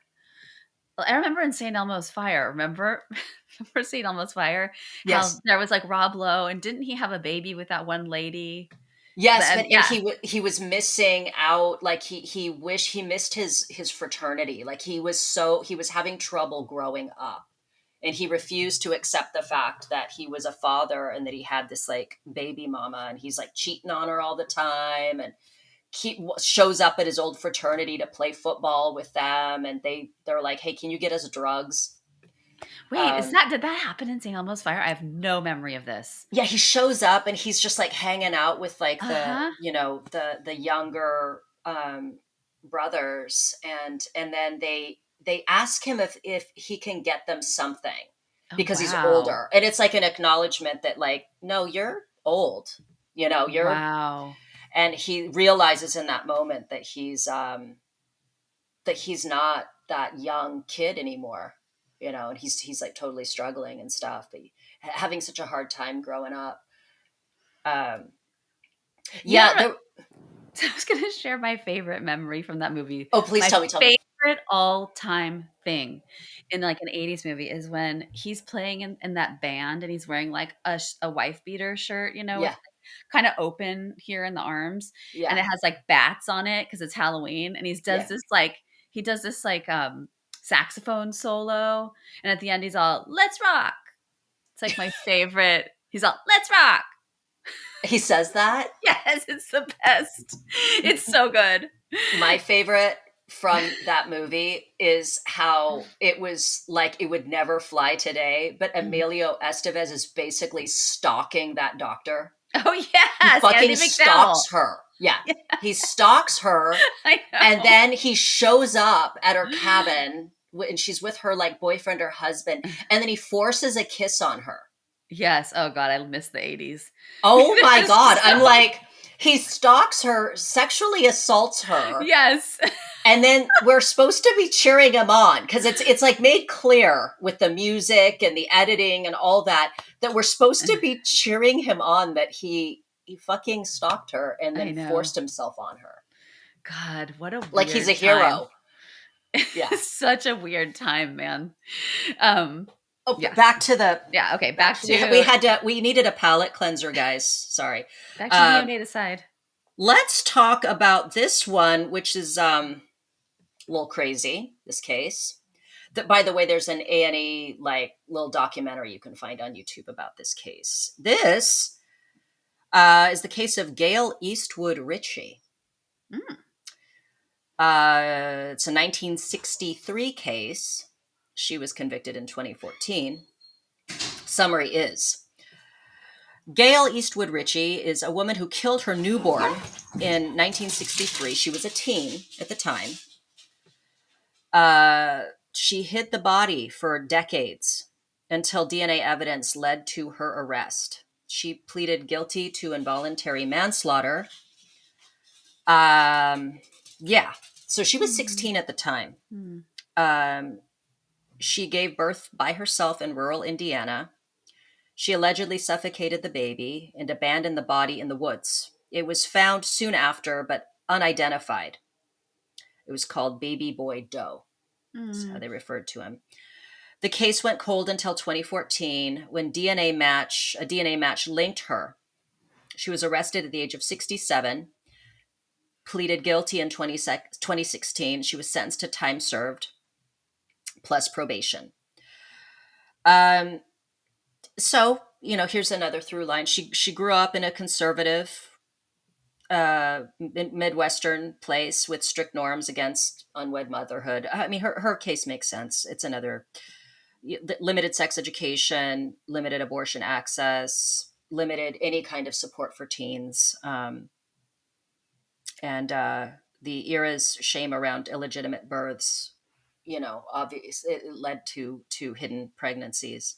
Well, I remember in St. Elmo's Fire, remember? Remember St. Elmo's Fire? How Yes. there was like Rob Lowe, and didn't he have a baby with that one lady? Yes, And but and yeah. he was missing out. Like he wished he missed his fraternity. Like he was having trouble growing up, and he refused to accept the fact that he was a father and that he had this like baby mama, and he's like cheating on her all the time, and he shows up at his old fraternity to play football with them, and they're like, hey, can you get us drugs? Wait, Um, did that happen in St. Elmo's Fire? I have no memory of this. yeah, he shows up and he's just like hanging out with like Uh-huh. the younger brothers, and then they ask him if he can get them something Oh, because he's wow. older, and it's like an acknowledgement that like, no, you're old, you're, Wow. and he realizes in that moment that he's not that young kid anymore, and he's like totally struggling and stuff, but having such a hard time growing up. um You know yeah, what? there. I was gonna share my favorite memory from that movie. Oh, please My tell me. favorite all-time thing in, like, an '80s movie is when he's playing in that band and he's wearing, like, a wife beater shirt, with Yeah, kinda open here in the arms, and yeah, it has, like, bats on it because it's Halloween, and yeah. he does this, like, saxophone solo. And at the end, he's all, let's rock. It's like my favorite. He's all, let's rock. He says that? Yes, it's the best. It's so good. My favorite from that movie is how it was like it would never fly today, but Emilio Estevez is basically stalking that doctor. Oh, yes. He fucking stalks her. Yeah. He stalks her. I know. And then he shows up at her cabin and she's with her like boyfriend or husband. And then he forces a kiss on her. Yes. Oh, God. I miss the 80s. Oh, my God. I'm like, he stalks her, sexually assaults her. Yes. And then we're supposed to be cheering him on because it's like made clear with the music and the editing and all that we're supposed to be cheering him on that he fucking stalked her and then forced himself on her. God, what a weird like he's a hero. Yeah, such a weird time, man. Back to the back to we needed a palate cleanser, guys. Sorry. Back to Neonaticide. Let's talk about this one, which is a little crazy. This case. By the way, there's an A&E like little documentary you can find on YouTube about this case. This is the case of Gail Eastwood-Ritchie. It's a 1963 case. She was convicted in 2014. Summary is, Gail Eastwood-Ritchie is a woman who killed her newborn in 1963. She was a teen at the time. She hid the body for decades until DNA evidence led to her arrest. She pleaded guilty to involuntary manslaughter. So she was 16 at the time. She gave birth by herself in rural Indiana. She allegedly suffocated the baby and abandoned the body in the woods. It was found soon after, but unidentified. It was called Baby Boy Doe. That's how they referred to him. The case went cold until 2014 when a DNA match linked her. She was arrested at the age of 67, pleaded guilty in 2016. She was sentenced to time served plus probation. So, here's another through line. She grew up in a conservative Midwestern place with strict norms against unwed motherhood. I mean, her case makes sense. It's another limited sex education, limited abortion access, limited any kind of support for teens. And the era's shame around illegitimate births, obviously it led to hidden pregnancies.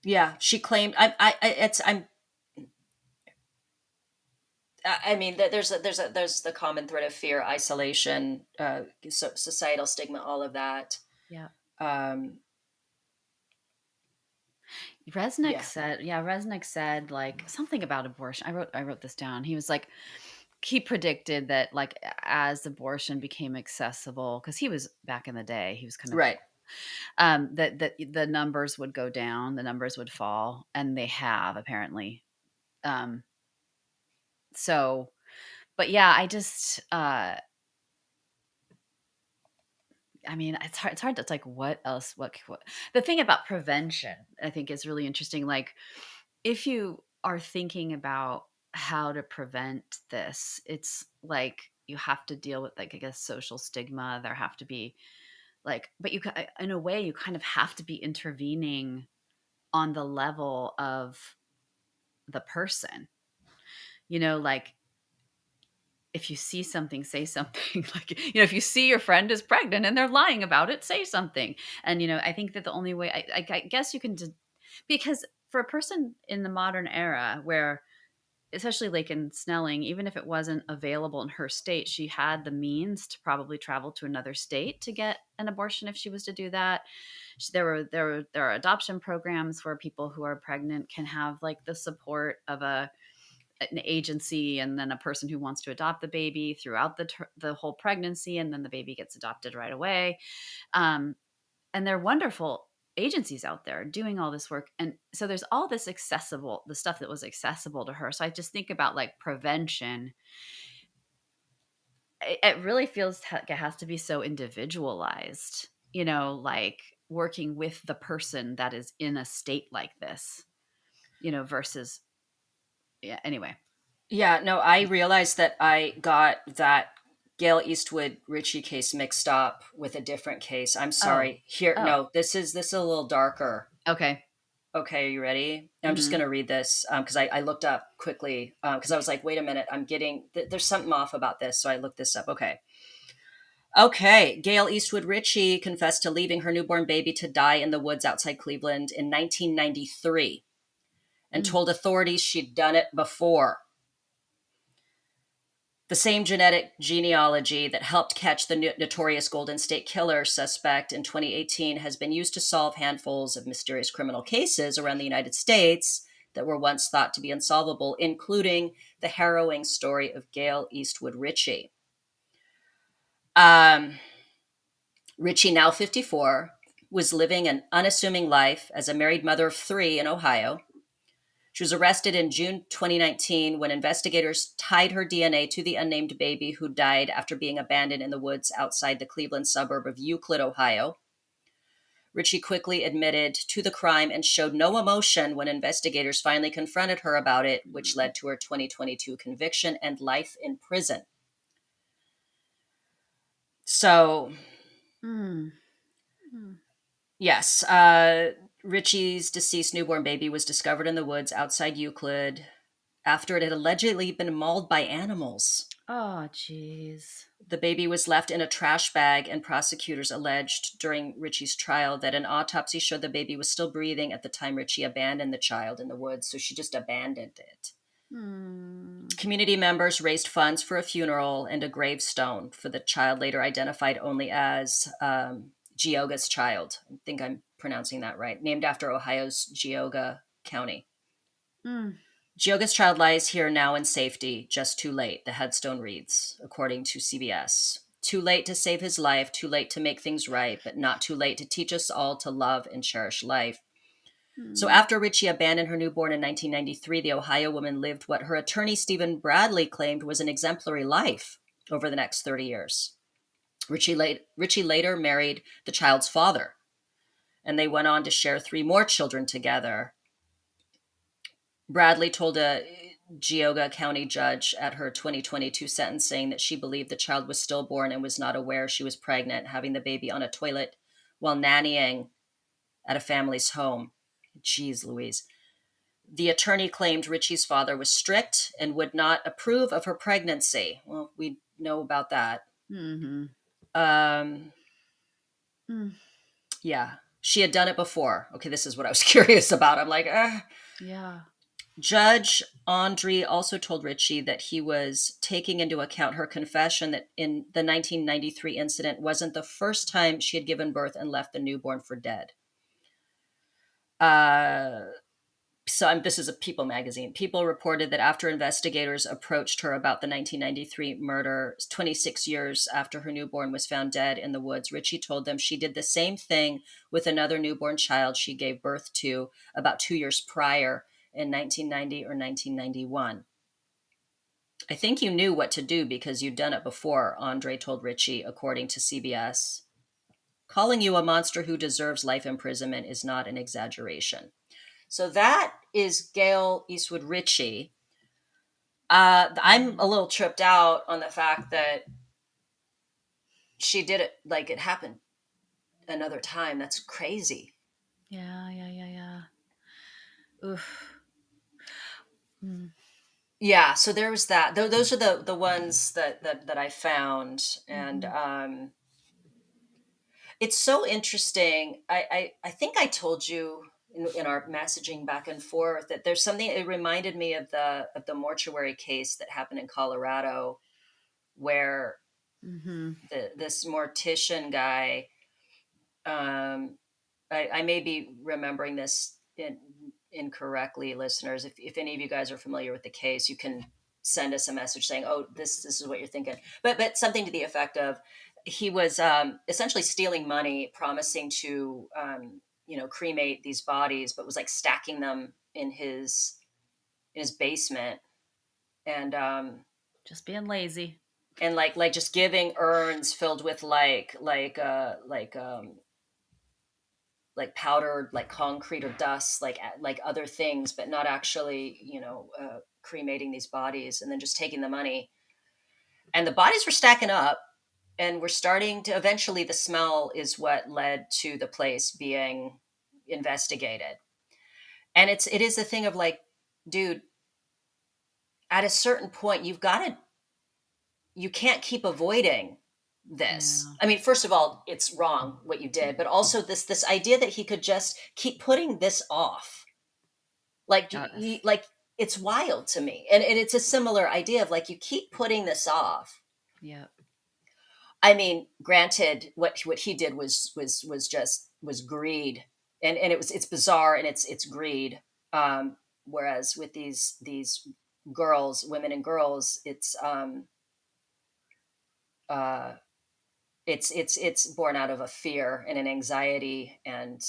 Yeah, she claimed. There's the common thread of fear, isolation, societal stigma, all of that. Yeah. Resnick said like something about abortion. I wrote this down. He was like, he predicted that like as abortion became accessible, because he was back in the day, he was kind of right. That the numbers would go down, the numbers would fall, and they have apparently. So, but yeah, I just, I mean, it's hard. It's like, what else? What the thing about prevention, I think, is really interesting. Like, if you are thinking about how to prevent this, it's like you have to deal with, like, I guess, social stigma. There have to be like, but in a way, you kind of have to be intervening on the level of the person, like, if you see something, say something. Like, if you see your friend is pregnant and they're lying about it, say something. And, I think that the only way, I guess you can because for a person in the modern era where, especially Laken Snelling, even if it wasn't available in her state, she had the means to probably travel to another state to get an abortion if she was to do that. There are adoption programs where people who are pregnant can have like the support of an agency and then a person who wants to adopt the baby throughout the whole pregnancy, and then the baby gets adopted right away. And they're wonderful agencies out there doing all this work. And so there's all this the stuff that was accessible to her. So I just think about like prevention. it really feels like it has to be so individualized, like working with the person that is in a state like this, versus, yeah, anyway. Yeah, no, I realized that I got that Gail Eastwood-Ritchie case mixed up with a different case. I'm Oh. sorry. Here, Oh, no, this is a little darker. okay. Okay, are you ready? I'm just Mm-hmm. going to read this because I looked up quickly because I was like, wait a minute, there's something off about this. So I looked this up. Okay. Gail Eastwood-Ritchie confessed to leaving her newborn baby to die in the woods outside Cleveland in 1993 and Mm. told authorities she'd done it before. The same genetic genealogy that helped catch the notorious Golden State Killer suspect in 2018 has been used to solve handfuls of mysterious criminal cases around the United States that were once thought to be unsolvable, including the harrowing story of Gail Eastwood-Ritchie. Ritchie, now 54, was living an unassuming life as a married mother of 3 in Ohio. She was arrested in June 2019 when investigators tied her DNA to the unnamed baby who died after being abandoned in the woods outside the Cleveland suburb of Euclid, Ohio. Ritchie quickly admitted to the crime and showed no emotion when investigators finally confronted her about it, which led to her 2022 conviction and life in prison. So, Mm. yes, Ritchie's deceased newborn baby was discovered in the woods outside Euclid after it had allegedly been mauled by animals. Oh, jeez. The baby was left in a trash bag, and prosecutors alleged during Ritchie's trial that an autopsy showed the baby was still breathing at the time Ritchie abandoned the child in the woods, so she just abandoned it. Community members raised funds for a funeral and a gravestone for the child, later identified only as Geauga's child. I think I'm pronouncing that right, named after Ohio's Geauga County. Geauga's child lies here now in safety, just too late, the headstone reads, according to CBS. Too late to save his life, too late to make things right, but not too late to teach us all to love and cherish life. So after Ritchie abandoned her newborn in 1993, the Ohio woman lived what her attorney, Stephen Bradley, claimed was an exemplary life over the next 30 years. Ritchie later married the child's father, and they went on to share 3 more children together. Bradley told a Geauga County judge at her 2022 sentencing that she believed the child was stillborn and was not aware she was pregnant, having the baby on a toilet while nannying at a family's home. Jeez Louise. The attorney claimed Ritchie's father was strict and would not approve of her pregnancy. Well, we know about that. Mm-hmm. Yeah, she had done it before. Okay, this is what I was curious about. I'm like, Yeah. Judge Andre also told Ritchie that he was taking into account her confession that in the 1993 incident wasn't the first time she had given birth and left the newborn for dead. This is a People magazine. People reported that after investigators approached her about the 1993 murder, 26 years after her newborn was found dead in the woods, Ritchie told them she did the same thing with another newborn child she gave birth to about 2 years prior in 1990 or 1991. I think you knew what to do because you'd done it before, Andre told Ritchie, according to CBS. Calling you a monster who deserves life imprisonment is not an exaggeration. So that is Gail Eastwood-Ritchie. I'm a little tripped out on the fact that she did it like it happened another time. That's crazy. Yeah. Oof. Yeah, so there was that. Those are the ones that I found, and it's so interesting. I think I told you in our messaging back and forth that there's something. It reminded me of the mortuary case that happened in Colorado, where this mortician guy. I may be remembering this incorrectly, listeners. If any of you guys are familiar with the case, you can send us a message saying, "Oh, this is what you're thinking." But something to the effect of, he was essentially stealing money, promising to cremate these bodies, but was like stacking them in his basement, and Just being lazy. and like just giving urns filled with like powdered like concrete or dust, like other things, but not actually, cremating these bodies, and then just taking the money. And the bodies were stacking up, and we're starting to, eventually the smell is what led to the place being investigated. And it is a thing of like, dude, at a certain point you can't keep avoiding this. Yeah. I mean, first of all, it's wrong what you did, but also this idea that he could just keep putting this off. Like Yes. like it's wild to me. And it's a similar idea of like, you keep putting this off. Yep. I mean, granted, what he did was greed, and it's bizarre, and it's greed. Whereas with these girls, women and girls, uh, it's born out of a fear and an anxiety, and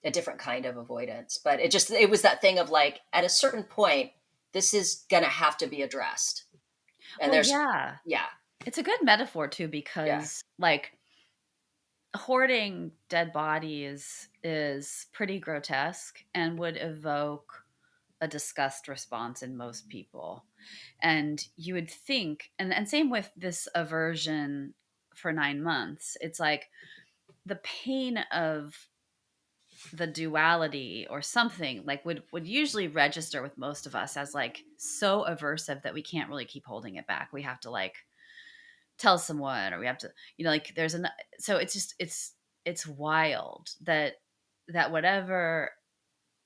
a different kind of avoidance. But it was that thing of like, at a certain point, this is gonna have to be addressed. And Well, there's yeah. yeah, It's a good metaphor too, yeah, because like hoarding dead bodies is pretty grotesque and would evoke a disgust response in most people. And you would think, and same with this aversion for 9 months, it's like the pain of the duality or something like would usually register with most of us as like so aversive that we can't really keep holding it back. We have to like tell someone, or we have to, like there's an, so it's just it's wild that whatever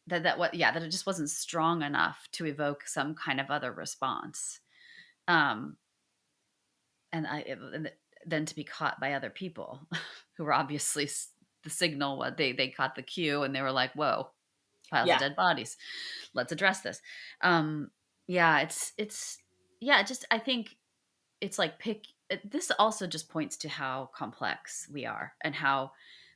that what yeah that it just wasn't strong enough to evoke some kind of other response. um and then to be caught by other people who were obviously the signal, what they caught the cue, and they were like, whoa, piles of yeah, dead bodies, let's address this. um yeah, it's yeah, just I think it's like this also just points to how complex we are, and how,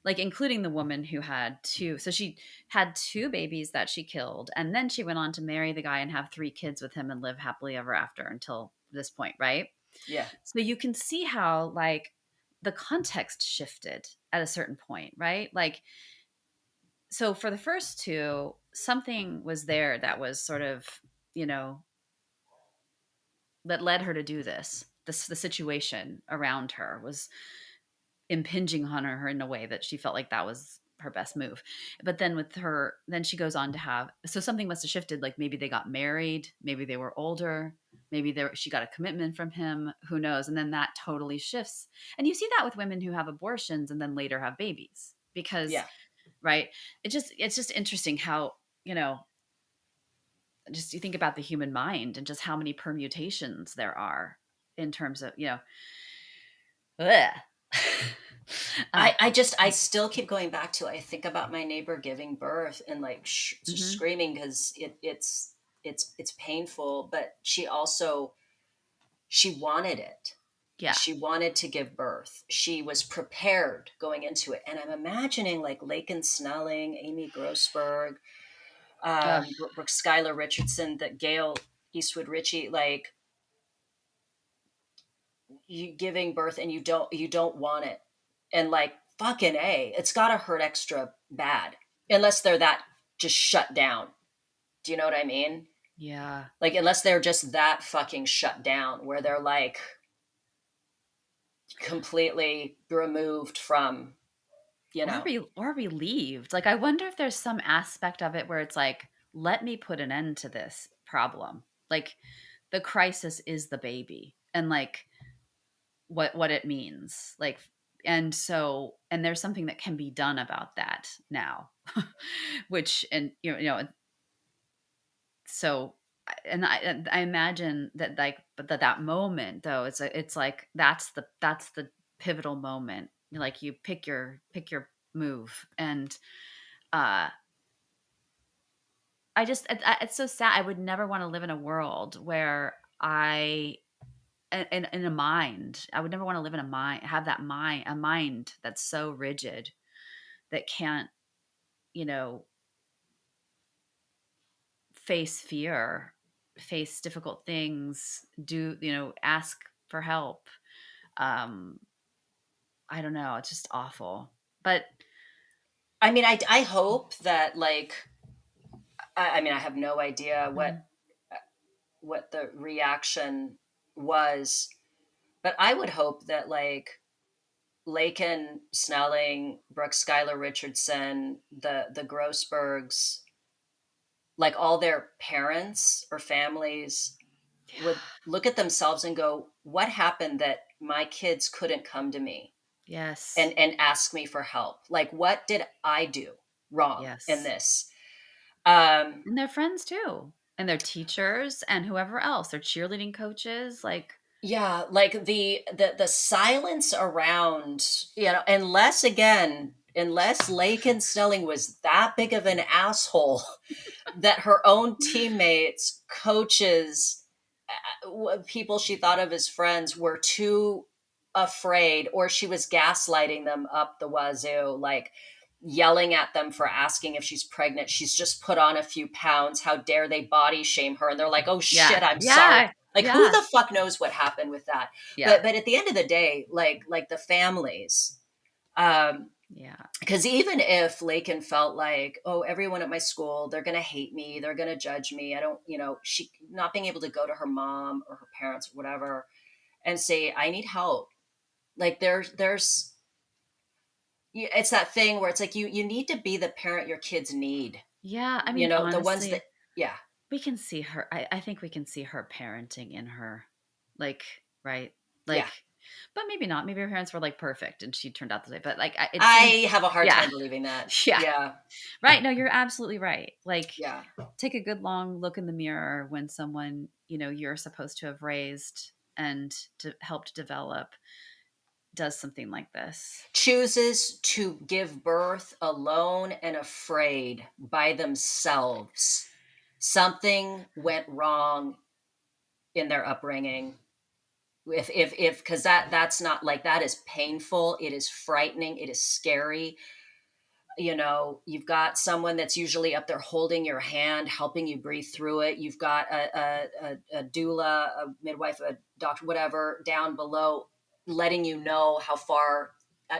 like, including the woman who had two, so she had two babies that she killed, and then she went on to marry the guy and have three kids with him and live happily ever after until this point, right? yeah, So you can see how like the context shifted at a certain point, right? Like, so for the first two, something was there that was sort of, you know that led her to do this. The situation around her was impinging on her in a way that she felt like that was her best move. But then with her, then she goes on to have, so something must have shifted. Like maybe they got married, maybe they were older, maybe she got a commitment from him, who knows? And then that totally shifts. And you see that with women who have abortions and then later have babies because, yeah. right? It's just interesting how, you know, just you think about the human mind and just how many permutations there are in terms of, ugh. uh, I still keep going back to, I think about my neighbor giving birth and like just mhm. screaming because it's painful, but she wanted it. Yeah. She wanted to give birth. She was prepared going into it. And I'm imagining like Laken Snelling, Amy Grossberg, Ugh. Brooke Skylar Richardson, that Gail Eastwood-Ritchie, like, you giving birth and you don't want it, and like, fucking it's gotta hurt extra bad, unless they're that just shut down. Do you know what I mean? Yeah. Like, unless they're just that fucking shut down, where they're like completely removed from, you know Or relieved. Like, I wonder if there's some aspect of it where it's like, let me put an end to this problem. Like, the crisis is the baby and like what it means. Like, and there's something that can be done about that now. Which, and so and I imagine that, like, but that moment though, it's like that's the pivotal moment. Like, you pick your move. And uh it's so sad. I would never want to live in a world where in a mind, I would never want to live in a mind, have that mind, a mind that's so rigid that can't, you know face fear. face difficult things, ask for help. Um, I don't know. It's just awful. But I mean, I hope that like, I mean, I have no idea mm, what the reaction was, but I would hope that like Laken Snelling, Brooke Skylar Richardson, the Grossbergs, like all their parents or families would look at themselves and go, what happened that my kids couldn't come to me yes, and ask me for help? Like, what did I do wrong in yes. this? Um, And their friends too. And their teachers and whoever else, their cheerleading coaches, like, yeah, like the silence around, unless Laken Snelling was that big of an asshole that her own teammates, coaches, people she thought of as friends were too afraid, or she was gaslighting them up the wazoo, like yelling at them for asking if she's pregnant. She's just put on a few pounds. How dare they body shame her? And they're like, oh yeah, shit, I'm sorry. yeah, Like, who yeah, the fuck knows what happened with that? yeah, But at the end of the day, like the families, um, yeah. because even if Laken felt like, oh, everyone at my school, they're going to hate me, they're going to judge me, I don't, she not being able to go to her mom or her parents or whatever and say, I need help. Like there's, it's that thing where it's like, you need to be the parent your kids need, Yeah, I mean, the ones that, honestly, yeah, we can see her. I think we can see her parenting in her, like, right? yeah. Like, but maybe not. Maybe her parents were like perfect and she turned out this way. But like, it seems, I have a hard yeah, time believing that. yeah, Yeah. right. No, you're absolutely right. Like, Yeah. take a good long look in the mirror when someone, you're supposed to have raised and to help to develop does something like this. Chooses to give birth alone and afraid by themselves. Something went wrong in their upbringing. If because that's not, like, that is painful, it is frightening, it is scary. You've got someone that's usually up there holding your hand, helping you breathe through it. You've got a doula, a midwife, a doctor, whatever, down below, letting you know how far. uh,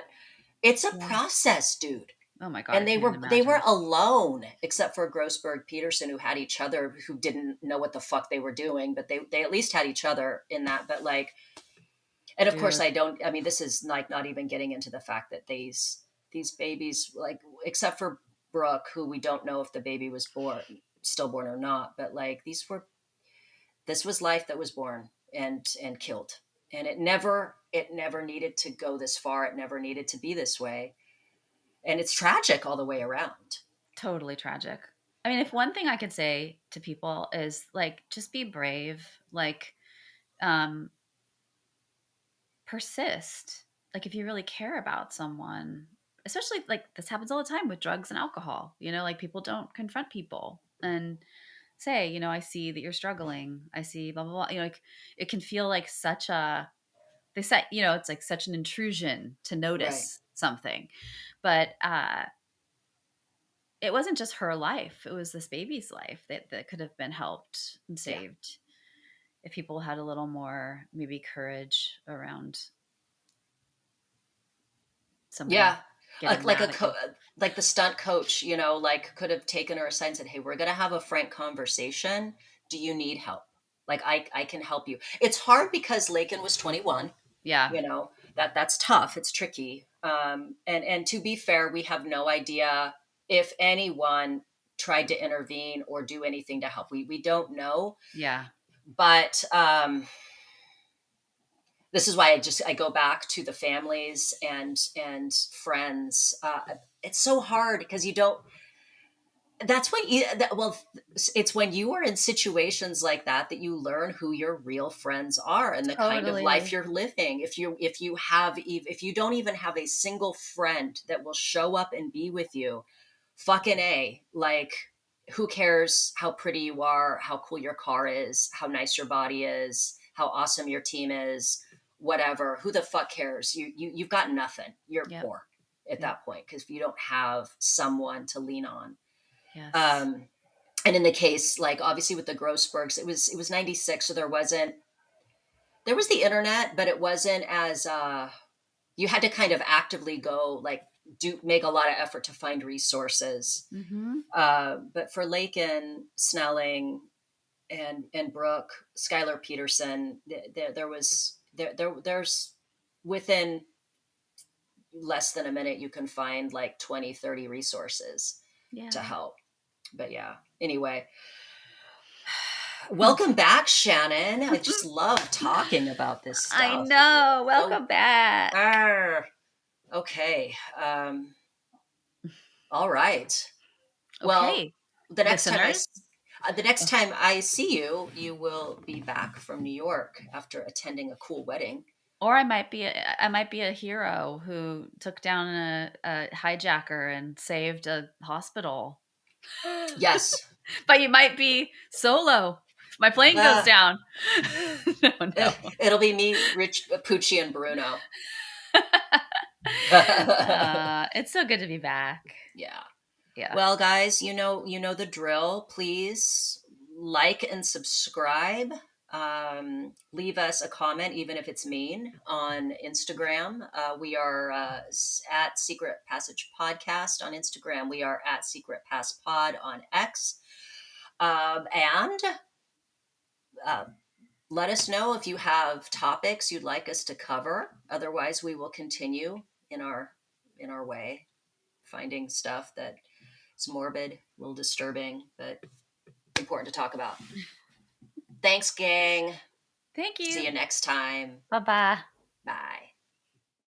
it's a Yeah. process, dude. Oh my God, I And they can't even were imagine. alone, except for Grossberg, Peterson, who had each other, who didn't know what the fuck they were doing, but they at least had each other in that. But like, and of course, Dude, I mean, this is like not even getting into the fact that these babies, like, except for Brooke, who we don't know if the baby was stillborn or not, but like, this was life that was born and killed, and it never needed to go this far. It never needed to be this way, and it's tragic all the way around. totally tragic. I mean, if one thing I could say to people is like, just be brave, like, um, persist. Like, if you really care about someone, especially like this happens all the time with drugs and alcohol, like people don't confront people and say, I see that you're struggling. I see blah, blah, blah. Like it can feel like such a, they said, it's like such an intrusion to Right. notice something. But it wasn't just her life. It was this baby's life that could have been helped and Yeah. saved if people had a little more maybe courage around somebody Yeah. getting Like mad at you. like the stunt coach, like, could have taken her aside and said, hey, we're going to have a frank conversation. Do you need help? Like, I can help you. It's hard because Laken was 21. Yeah. That's tough. It's tricky. And to be fair, we have no idea if anyone tried to intervene or do anything to help. We don't know. Yeah. But this is why I go back to the families and friends. It's so hard because you don't. That's when well, it's when you are in situations like that you learn who your real friends are and the kind of life Totally. you're living. If you don't even have a single friend that will show up and be with you, fucking a, like, who cares how pretty you are, how cool your car is, how nice your body is, how awesome your team is, whatever. Who the fuck cares? You've got nothing. You're Yep. poor at Yep. that point because you don't have someone to lean on. Yes. Um, And in the case, like obviously with the Grossbergs, it was 96, so there was the internet, but it wasn't as you had to kind of actively go like make a lot of effort to find resources. Mm-hmm. But for Laken Snelling and Brooke Skylar Peterson, there's within less than a minute you can find like 20, 30 resources to help. But yeah, anyway, welcome back, Shannon. I just love talking about this stuff. I know. Welcome back. Okay. All right. Well, Okay. the next time I see you, you will be back from New York after attending a cool wedding. Or I might be a hero who took down a hijacker and saved a hospital. Yes. But you might be solo if my plane goes down. No. It'll be me, Rich, Pucci, and Bruno. It's so good to be back. Yeah. Well, guys, you know the drill. Please like and subscribe. Leave us a comment, even if it's mean, on Instagram. We are at Secret Passage Podcast on Instagram. We are at Secret Pass Pod on X. And let us know if you have topics you'd like us to cover. Otherwise, we will continue in our way, finding stuff that is morbid, a little disturbing, but important to talk about. Thanks, gang. Thank you. See you next time. Bye-bye. Bye.